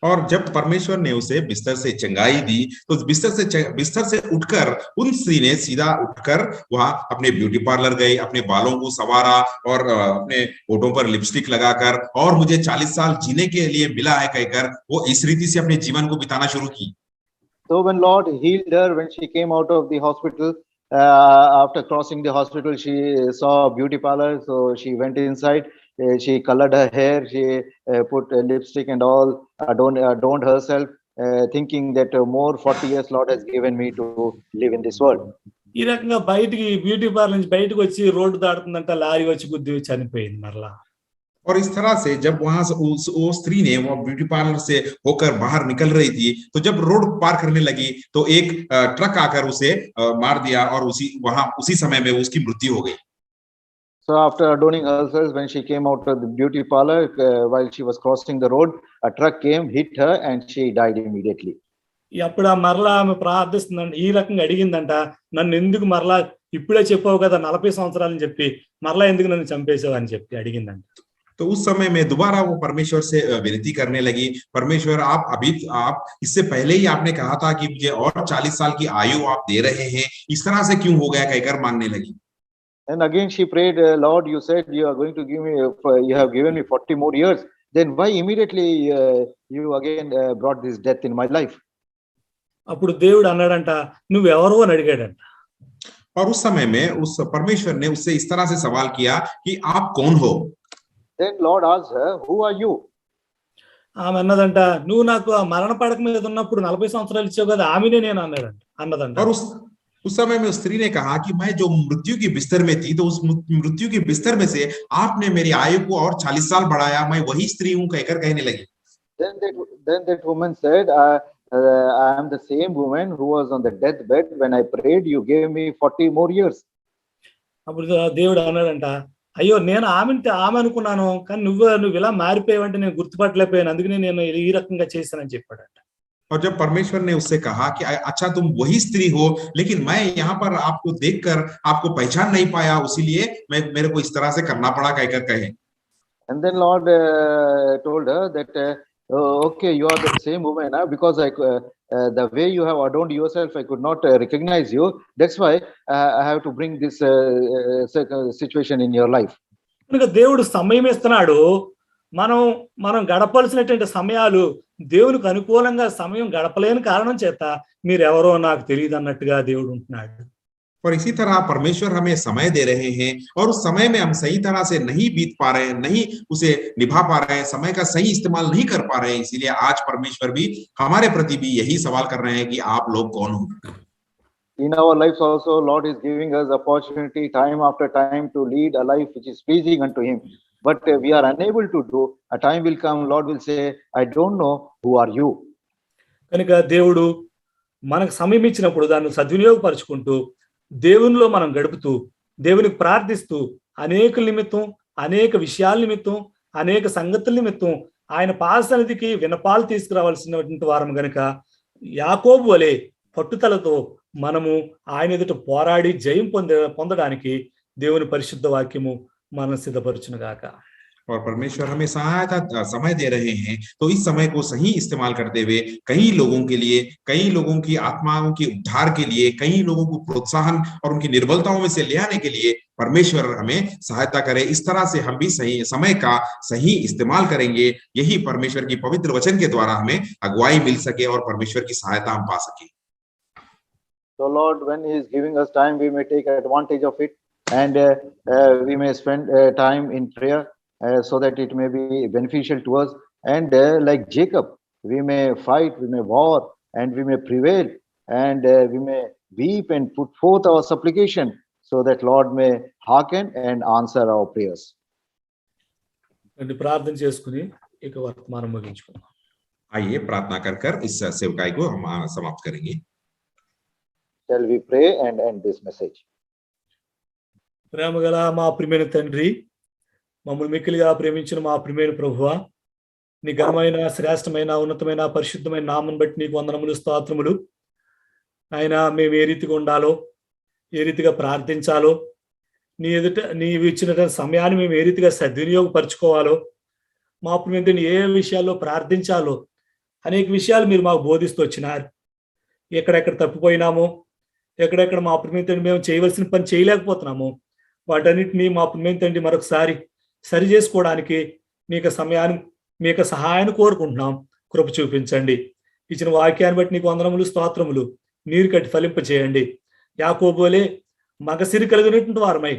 और जब परमेश्वर ने उसे बिस्तर से चंगाई दी तो बिस्तर से उठकर उन स्त्री ने सीधा उठकर वहां अपने ब्यूटी पार्लर गई, अपने बालों को संवारा और अपने होठों पर लिपस्टिक लगाकर और मुझे 40 साल जीने के लिए मिला है कहकर वो इस रीति से अपने जीवन को बिताना शुरू की. So when Lord healed her, when she came out of the hospital, after crossing the hospital, she saw a beauty parlor, so she went inside. She colored her hair, she put lipstick and all, adorned herself, thinking that more 40 years Lord has given me to live in this world. ఈ రకంగా బయటికి beauty parlour నుంచి బయటకు వచ్చి road దాటుతుందంట, lorry వచ్చి గుద్ది చనిపోయింది. మరలా और इस तरह से जब वहां से वो स्त्री ने वो ब्यूटी पार्लर से होकर बाहर निकल रही थी, तो जब रोड पार करने लगी तो एक ट्रक आकर उसे मार दिया और उसी समय में उसकी मृत्यु हो गई। So after adorning herself, when she came out of the beauty parlor, while she was crossing the road, a truck came, hit her, and she died immediately. అప్పుడు ఆ మరలా ఆమె ప్రార్థిస్తుందండి, ఈ రకంగా అడిగిందంట, నన్ను ఎందుకు మరలా ఇప్పుడే చెప్పావు కదా 40 సంవత్సరాలని చెప్పి మరలా ఎందుకు నన్ను చంపేసావు అని చెప్పి అడిగిందంట. तो उस समय में दोबारा वो परमेश्वर से विनती करने लगी, परमेश्वर आप इससे पहले ही आपने कहा था कि मुझे और 40 साल की आयु आप दे रहे हैं, इस तरह से क्यों हो गया, कहकर मांगने लगी. And again she prayed, Lord, you said you are going to give me, you have given me 40 more years. Then why immediately you again brought this death in my life? అప్పుడు దేవుడు అన్నాడంట, నువ్వెవరు అని అడిగాడంట. और उस समय में उस परमेश्वर ने उससे इस तरह से सवाल किया कि आप कौन हो. Then Lord asked her, who are you? ఆమె అన్నదంట, నువ్వు నాకు ఆ మరణ పడక మీద ఉన్నప్పుడు 40 సంవత్సరాలు ఇచ్చావు కదా, ఆమెనే నేను అన్నదంట. और उस समय में उस स्त्री ने कहा कि मैं जो मृत्यु की बिस्तर में थी, तो उस मृत्यु की बिस्तर में से आपने मेरी आयु को और 40 साल बढ़ाया, मैं वही स्त्री हूं, कहकर कहने लगी. Then that woman said, I am the same woman who was on the deathbed. When I prayed, you gave me 40 more years. అప్పుడు దేవుడు అన్నాడంట, అయ్యో నేను ఆమె అనుకున్నాను, కానీ నువ్వు ఇలా మారిపోయావంటే నేను గుర్తుపట్టలేకపోయాను, అందుకనే నేను ఈ రకంగా చేశానని చెప్పాడంట. और जब परमेश्वर ने उससे कहा कि अच्छा तुम वही स्त्री हो, लेकिन मैं यहाँ पर आपको देखकर आपको पहचान नहीं पाया, इसीलिए मेरे को इस तरह से करना पड़ा, कहकर कहे. And then Lord told her that okay, you are the same woman, because the way you have adorned yourself, I could not recognize you. That's why I have to bring this situation in your life. కనుక దేవుడు సమయం ఇస్తున్నాడు. మనం గడపాల్సినటువంటి సమయాలు దేవునికి అనుకూలంగా సమయం గడపలేని కారణం చేత మీరెవరో నాకు తెలియదు అన్నట్టుగా దేవుడు ఉంటున్నాడు. और इसी तरह परमेश्वर हमें समय दे रहे हैं, और उस समय में हम सही तरह से नहीं बीत पा रहे हैं, नहीं उसे निभा पा रहे हैं, समय का सही इस्तेमाल नहीं कर पा रहे हैं. इसीलिए आज परमेश्वर भी हमारे प्रति भी यही सवाल कर रहे हैं कि आप लोग कौन हो. In our lives also, Lord is giving us opportunity time after time to lead a life which is pleasing unto Him. But we are unable to do. A time will come, Lord will say, I don't know, who are you? కనుక దేవుడు మనకు సమయం ఇచ్చినప్పుడు దాన్ని సద్వినియోగపరుచుకుంటూ దేవునిలో మనం గడుపుతూ దేవునికి ప్రార్థిస్తూ అనేకుల నిమిత్తం, అనేక విషయాల నిమిత్తం, అనేక సంగతుల నిమిత్తం ఆయన పాదసన్నిధికి విన్నపాలు తీసుకురావాల్సినటువంటి వారం గనుక యాకోబు వలె పట్టుదలతో మనము ఆయన ఎదుట పోరాడి జయం పొందడానికి దేవుని పరిశుద్ధ వాక్యము మనం సిద్ధపరచును గాక. और परमेश्वर हमें समय दे रहे हैं, तो इस समय को सही इस्तेमाल करते हुए कई लोगों के लिए, कई लोगों की आत्माओं के उद्धार के लिए, कई लोगों को प्रोत्साहन और उनकी निर्बलताओं में से ले आने के लिए परमेश्वर हमें सहायता करे. इस तरह से हम भी सही समय का सही इस्तेमाल करेंगे. यही परमेश्वर की पवित्र वचन के द्वारा हमें अगुवाई मिल सके और परमेश्वर की सहायता हम पा सके. So Lord, when He is giving us time, we may take advantage of it, and we may spend time in prayer, so that it may be beneficial to us. And like Jacob, we may fight, we may war, and we may prevail, and we may weep and put forth our supplication, so that Lord may hearken and answer our prayers. ప్రార్థన చేసుకుని ఇక వర్తమానం ముగించుకుందాం. आइए प्रार्थना कर इस सेवकाई को हम समाप्त करेंगे. Shall we pray and end this message? ప్రేమగల మా ప్రియమైన తండ్రి, మమ్మల్ని మిక్కిలిగా ప్రేమించిన మా ప్రియమైన ప్రభువా, నీ ఘనమైన, శ్రేష్టమైన, ఉన్నతమైన, పరిశుద్ధమైన నామం బట్టి నీకు వందనములు, స్తోత్రములు. ఆయన మేము ఏ రీతిగా ఉండాలో, ఏ రీతిగా ప్రార్థించాలో, నీ ఎదుట నీవు ఇచ్చిన సమయాన్ని మేము ఏ రీతిగా సద్వినియోగపరచుకోవాలో, మా ప్రియమైన ఏ విషయాల్లో ప్రార్థించాలో అనేక విషయాలు మీరు మాకు బోధిస్తూ వచ్చినారు. ఎక్కడెక్కడ తప్పిపోయినామో, ఎక్కడెక్కడ మా ప్రియమైన మేము చేయవలసిన పని చేయలేకపోతున్నామో, వాటన్నిటినీ మా ప్రియమైన మరొకసారి సరి చేసుకోవడానికి మీకు సమయాన్ని, మీకు సహాయాన్ని కోరుకుంటున్నాం. కృప చూపించండి. ఇచ్చిన వాక్యాన్ని బట్టి నీకు వందనములు, స్తోత్రములు. నీరు కట్టి ఫలింప చేయండి. యాకోబులే మగసిరి కలిగినటువంటి వారమై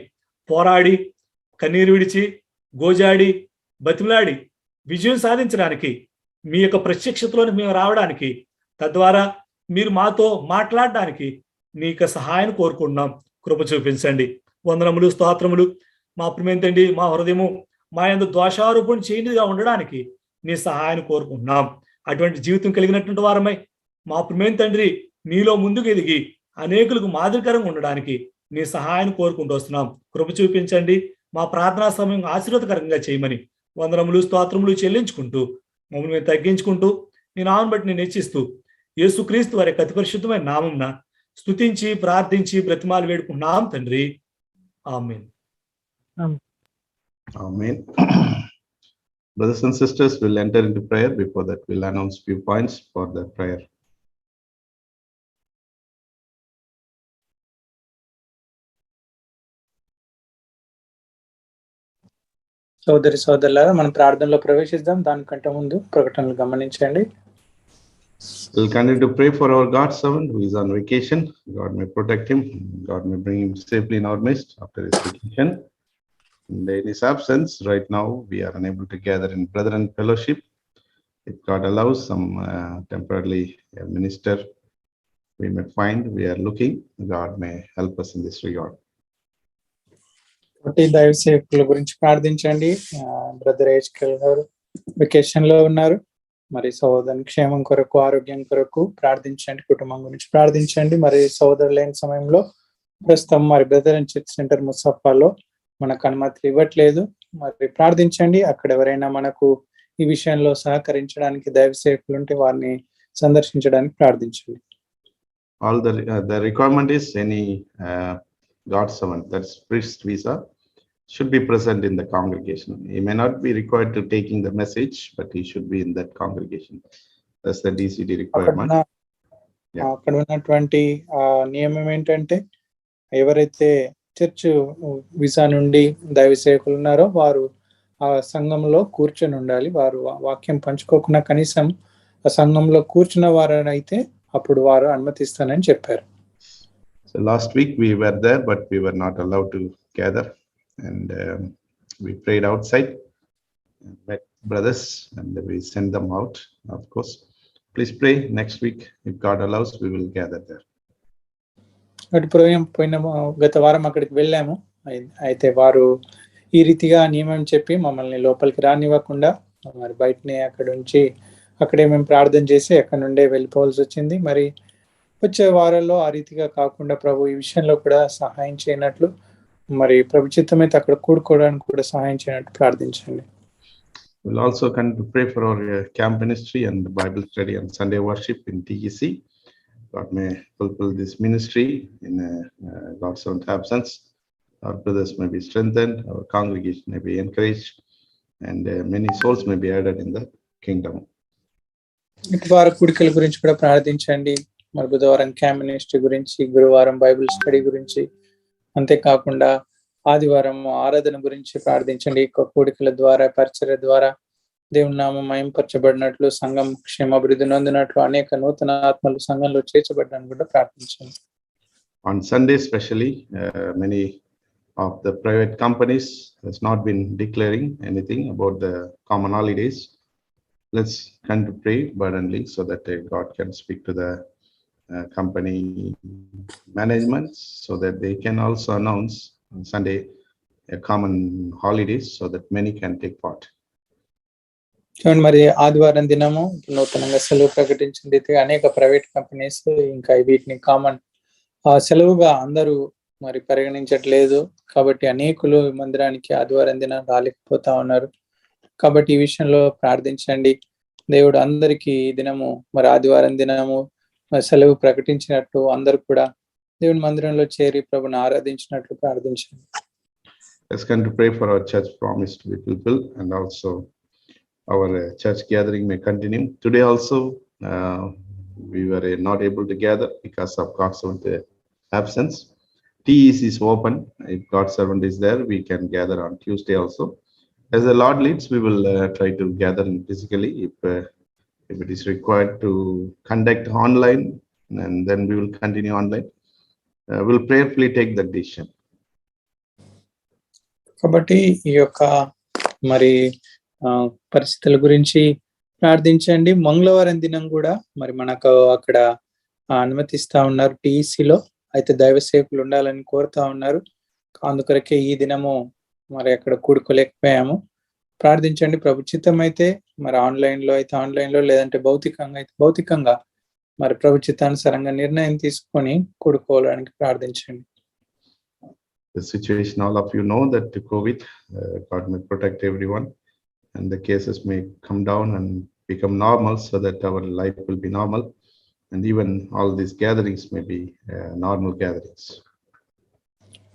పోరాడి, కన్నీరు విడిచి, గోజాడి, బతిమలాడి విజయం సాధించడానికి, మీ యొక్క ప్రత్యక్షతలోకి మేము రావడానికి, తద్వారా మీరు మాతో మాట్లాడడానికి నీ యొక్క సహాయాన్ని కోరుకుంటున్నాం. కృప చూపించండి. వందనములు, స్తోత్రములు. మా ప్రియమైన తండ్రి, మా హృదయము, మా యందు దోషారోపణ చేయనిదిగా ఉండడానికి నీ సహాయాన్ని కోరుకుంటున్నాం. అటువంటి జీవితం కలిగినటువంటి వారమై మా ప్రియమైన తండ్రి మీలో ముందుకు ఎదిగి అనేకులకు మాదిరికరంగా ఉండడానికి నీ సహాయాన్ని కోరుకుంటూ వస్తున్నాం. కృప చూపించండి. మా ప్రార్థనా సమయం ఆశీర్వాదకరంగా చేయమని వందనములు స్తోత్రములు చెల్లించుకుంటూ మమ్మల్ని మేము తగ్గించుకుంటూ నీ నామం బట్టి నేను హెచ్చిస్తూ యేసుక్రీస్తు వారి అతి పరిశుద్ధమైన నామంన స్తుతించి ప్రార్థించి బ్రతిమాలు వేడుకుంటున్నాం తండ్రి. ఆమేన్. Amen. Brothers and sisters, we'll enter into prayer. Before that, we'll announce few points for the prayer. సోదరి సోదరులారా, మనం ప్రార్థనలో ప్రవేశిద్దాం. దానికంటే ముందు ప్రకటనలు గమనించండి. We'll continue to pray for our God servant who is on vacation. God may protect him. God may bring him safely in our midst after his vacation. And in his absence, right now, we are unable to gather in brethren fellowship. If God allows some temporarily minister, we may find we are looking. God may help us in this regard. దైవ సేవకుల గురించి ప్రార్థించండి. Brother హెచ్కెల్ గారు vacation లో ఉన్నారు. మరి సహోదరుని క్షేమం కొరకు, ఆరోగ్యం కొరకు ప్రార్థించండి. కుటుంబం గురించి ప్రార్థించండి. మరి సహోదరు లేని సమయంలో ప్రస్తుతం మరి బ్రదర్ అండ్ చర్చ్ సెంటర్ ముసఫాలో మనకు అనుమతులు ఇవ్వట్లేదు. మరి ప్రార్థించండి. అక్కడ ఎవరైనా మనకు ఈ విషయంలో సహకరించడానికి దైవ సేవకులు ఉంటే వారిని సందర్శించడానికి ప్రార్థించండి. All the requirement is any God servant, that's priest visa, should be present in the congregation. He may not be required to taking the message, but he should be in that congregation. That's the DCD requirement. అక్కడ ఉన్నటువంటి నియమం ఏంటంటే, ఎవరైతే church visa నుండి దైవ సేవకులు ఉన్నారో వారు ఆ సంఘంలో కూర్చొని ఉండాలి. వారు వాక్యం పంచుకోకుండా కనీసం ఆ సంఘంలో కూర్చున్న వారైతే అప్పుడు వారు అనుమతిస్తానని చెప్పారు. So last week we were there, but we were not allowed to gather, and we prayed outside, met brothers, and we sent them out. Of course, please pray next week. If God allows, we will gather there. గత వారం అక్కడికి వెళ్ళాము. అయితే వారు ఈ రీతిగా నియమం చెప్పి మమ్మల్ని లోపలికి రానివ్వకుండా మరి బయటనే అక్కడే మేము ప్రార్థన చేసి అక్కడ నుండే వెళ్ళిపోవాల్సి వచ్చింది. మరి వచ్చే వారాల్లో ఆ రీతిగా కాకుండా ప్రభు ఈ విషయంలో కూడా సహాయం చేయనట్లు, మరి ప్రభు చిత్తమైతే అక్కడ కూడుకోవడానికి కూడా సహాయం చేయనట్టు ప్రార్థించండి. We'll also continue to pray for our camp ministry and Bible study and Sunday worship in TEC. God may fulfill this ministry in God's own absence. Our brothers may be strengthened, our congregation may be encouraged, and many souls may be added in the kingdom. ఇటువార కూడికల గురించి కూడా ప్రార్థించండి. మరి బుధవారం camp ministry గురించి, గురువారం Bible study గురించి, అంతేకాకుండా ఆదివారం ఆరాధన గురించి ప్రార్థించండి. కూడికల ద్వారా, పరిచర్య ద్వారా దేవుని నామం మహింపరచబడినట్లు, సంఘం క్షేమాభివృద్ధి నొందినట్లు, అనేక నూతన ఆత్మలు సంఘంలో చేర్చబడడానికి కూడా ప్రార్థించండి. On Sunday especially, many of the private companies has not been declaring anything about the common holidays. Let's continue to pray burdeningly so that God can speak to the company management so that they can also announce on Sunday a common holidays so that many can take part. చూడండి, మరి ఆదివారం దినము నూతనంగా సెలవు ప్రకటించిన రీతిగా అనేక private companies ఇంకా వీటిని కామన్ సెలవుగా అందరూ మరి పరిగణించట్లేదు. కాబట్టి అనేకులు మందిరానికి ఆదివారం దినం రాలేకపోతా ఉన్నారు. కాబట్టి ఈ విషయంలో ప్రార్థించండి. దేవుడు అందరికీ ఈ దినము మరి ఆదివారం దినము సెలవు ప్రకటించినట్టు అందరూ కూడా దేవుని మందిరంలో చేరి ప్రభుని ఆరాధించినట్లు ప్రార్థించండి. Let's continue to pray for our church promise to be fulfilled, and also our church gathering may continue. Today also we were not able to gather because of God's absence. TEC is open. If God's servant is there, we can gather on Tuesday also. As the Lord leads, we will try to gather physically. If it is required to conduct online, and then we will continue online. We'll prayerfully take that decision. కాబట్టి ఈ యొక్క మరి పరిస్థితుల గురించి ప్రార్థించండి. మంగళవారం దినం కూడా మరి మనకు అక్కడ అనుమతిస్తా ఉన్నారు టీఈసీలో. అయితే దైవ సేవకులు ఉండాలని కోరుతా ఉన్నారు. అందుకొరకే ఈ దినము మరి అక్కడ కూడుకోలేకపోయాము. ప్రార్థించండి. ప్రభు చిత్తం అయితే మరి ఆన్లైన్లో అయితే ఆన్లైన్లో, లేదంటే భౌతికంగా అయితే భౌతికంగా మరి ప్రభు చిత్తానుసారంగా నిర్ణయం తీసుకొని కూడుకోవడానికి ప్రార్థించండి. The situation, all of you know that the COVID, God may protect everyone, and the cases may come down and become normal, so that our life will be normal, and even all these gatherings may be normal gatherings.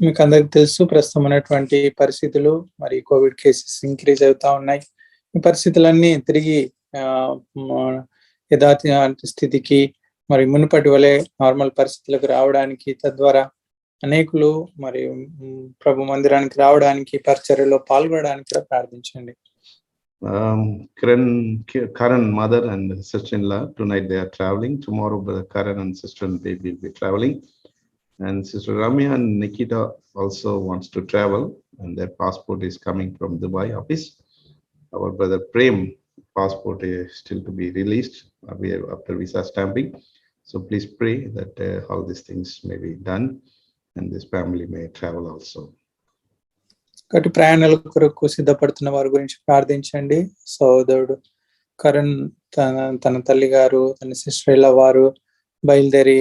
మీకు అందరికి తెలుసు, ప్రస్తుతం ఉన్నటువంటి పరిస్థితులు మరి Covid cases increase అవుతా ఉన్నాయి. ఈ పరిస్థితులన్నీ తిరిగి యథాతథ స్థితికి మరి మునుపటి వలె నార్మల్ పరిస్థితులకు రావడానికి, తద్వారా అనేకులు మరి ప్రభు మందిరానికి రావడానికి, పరిచర్యలో పాల్గొనడానికి కూడా ప్రార్థించండి. Karan mother and sister-in-law tonight they are traveling. Tomorrow Karan and sister and baby will be traveling, and sister Ramya and Nikita also wants to travel, and their passport is coming from Dubai office. Our brother Prem passport is still to be released after visa stamping, so please pray that all these things may be done and this family may travel also. కాబట్టి ప్రయాణాల కొరకు సిద్ధపడుతున్న వారి గురించి ప్రార్థించండి. సోదరుడు కరణ్ తన తల్లి గారు, తన సిస్టర్ ఇలా వారు బయలుదేరి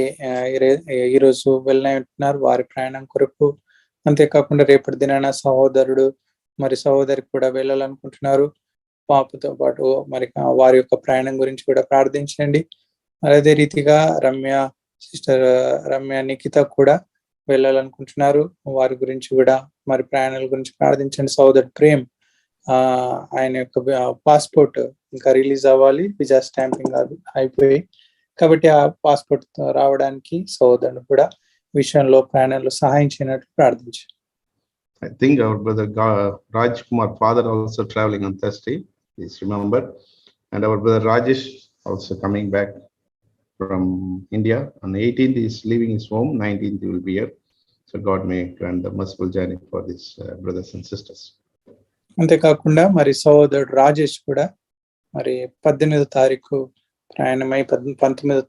ఈరోజు వెళ్ళినట్టున్నారు వారి ప్రయాణం కొరకు. అంతేకాకుండా రేపటి దినాన సహోదరుడు మరి సహోదరి కూడా వెళ్ళాలనుకుంటున్నారు. పాపతో పాటు మరి వారి యొక్క ప్రయాణం గురించి కూడా ప్రార్థించండి. అదే రీతిగా సిస్టర్ రమ్య నిఖిత కూడా వెళ్ళాలనుకుంటున్నారు. వారి గురించి కూడా మరి ప్రయాణాల గురించి ప్రార్థించండి. సోదరుడు ప్రేమ్ ఆయన యొక్క పాస్పోర్ట్ ఇంకా రిలీజ్ అవ్వాలి, విజా స్టాంపింగ్ అయిపోయి, కాబట్టి ఆ పాస్పోర్ట్ రావడానికి సోదరుడు కూడా విషయంలో ప్రయాణంలో సహాయం చేయనట్లు ప్రార్థించండి. I think our brother Raj Kumar father also traveling on Thursday, please remember, and our brother Rajesh also coming back from India. On 18th he is leaving his home, 19th he will be here, so God may grant the merciful journey for these brothers and sisters. అంతేకాకుండా మరి సోదరుడు రాజేష్ కూడా మరి 18వ తారీఖు ప్రయాణమై 19వ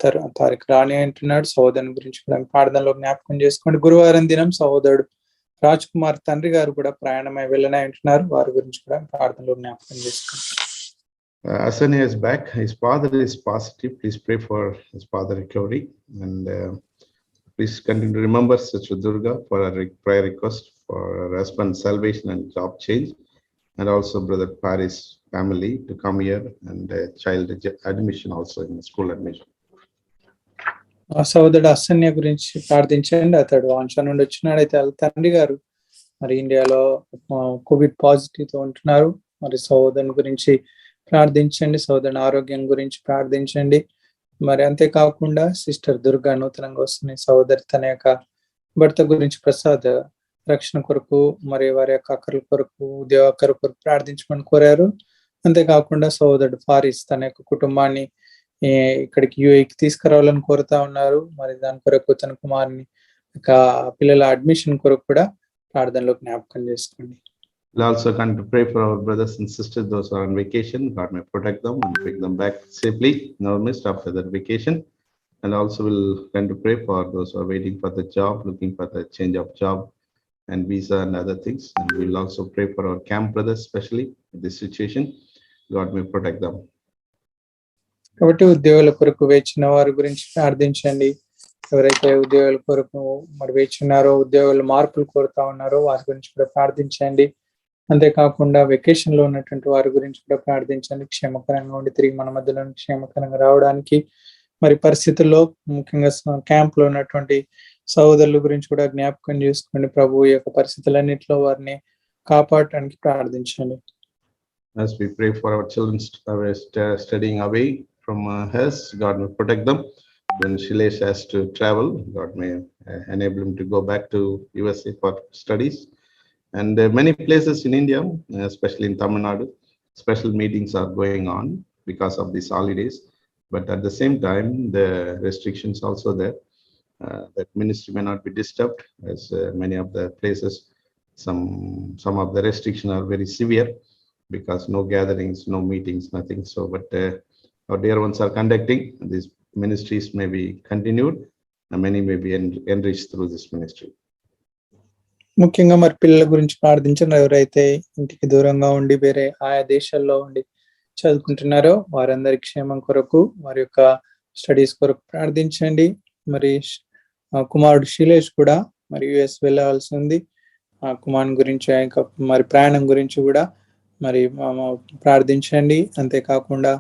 తారీఖు రాని అంటున్నాడు. సోదరుని గురించి కూడా ప్రార్థనలో జ్ఞాపకం చేసుకోండి. గురువారం దినం సోదరుడు రాజ్ కుమార్ తండ్రి గారు కూడా ప్రయాణమై వెళ్ళని అంటున్నారు. వారి గురించి కూడా ప్రార్థనలో జ్ఞాపకం చేసుకోండి. Asanya is back. His father is positive. Please pray for his father recovery, and please continue to remember Sister Durga for her prayer request for her husband's salvation and job change, and also brother Paris family to come here, and child admission also in school admission. సోదరుడు అసన్య గురించి ప్రార్థించండి. అతడు వాంఛ నుండి వచ్చినాడు. అయితే వాళ్ళ తండ్రి గారు మరి ఇండియాలో కోవిడ్ పాజిటివ్ తో ఉంటున్నారు. మరి సోదరుని గురించి ప్రార్థించండి. సోదరుని ఆరోగ్యం గురించి ప్రార్థించండి. మరి అంతేకాకుండా సిస్టర్ దుర్గా నూతనంగా వస్తున్న సోదరి తన యొక్క భర్త గురించి ప్రసాద్ రక్షణ కొరకు మరి వారి యొక్క అక్కర్ల కొరకు ఉద్యోగ అక్కర కొరకు ప్రార్థించమని కోరారు. అంతేకాకుండా సోదరుడు ఫారిస్ తన యొక్క కుటుంబాన్ని ఇక్కడికి యూఏకి తీసుకురావాలని కోరుతా ఉన్నారు. మరి దాని కొరకు తన కుమారుని పిల్లల అడ్మిషన్ కొరకు కూడా ప్రార్థనలో జ్ఞాపకం చేసుకోండి. We'll also come to pray for our brothers and sisters, those who are on vacation. God may protect them and bring them back safely in our midst after their vacation. And also we'll come to pray for those who are waiting for the job, looking for the change of job and visa and other things. And we'll also pray for our camp brothers, especially in this situation. God may protect them. కాబట్టి ఉద్యోగుల కొరకు వేచిన వారి గురించి ప్రార్థించండి. ఎవరైతే ఉద్యోగుల కొరకు మరి వేచున్నారో, ఉద్యోగుల మార్పులు కోరుతా ఉన్నారో వారి గురించి కూడా ప్రార్థించండి. అంతేకాకుండా వెకేషన్ లో ఉన్నటువంటి వారి గురించి కూడా ప్రార్థించండి. క్షేమకరంగా ఉండి తిరిగి మన మధ్యలో క్షేమకరంగా రావడానికి మరి పరిస్థితుల్లో ముఖ్యంగా క్యాంప్ లో ఉన్నటువంటి సహోదరుల గురించి కూడా జ్ఞాపకం చేసుకోండి. ప్రభు యొక్క పరిస్థితులన్నింటిలో వారిని కాపాడటానికి ప్రార్థించండి. As we pray for our children studying away from us, God may protect them. When Shilesh has to travel, God may enable him to go back to USA for studies. And many places in India, especially in Tamil Nadu, special meetings are going on because of these holidays. But at the same time, the restrictions also there. That ministry may not be disturbed, as many of the places, some of the restrictions are very severe, because no gatherings, no meetings, nothing. So, but our dear ones are conducting. These ministries may be continued, and many may be enriched through this ministry. ముఖ్యంగా మరి పిల్లల గురించి ప్రార్థించండి. ఎవరైతే ఇంటికి దూరంగా ఉండి వేరే ఆయా దేశాల్లో ఉండి చదువుకుంటున్నారో వారందరి క్షేమం కొరకు, వారి యొక్క స్టడీస్ కొరకు ప్రార్థించండి. మరి కుమారుడు శిలేష్ కూడా మరి యుఎస్ వెళ్ళవలసి ఉంది. ఆ కుమారుని గురించి ఇంకా మరి ప్రయాణం గురించి కూడా మరి ప్రార్థించండి. అంతేకాకుండా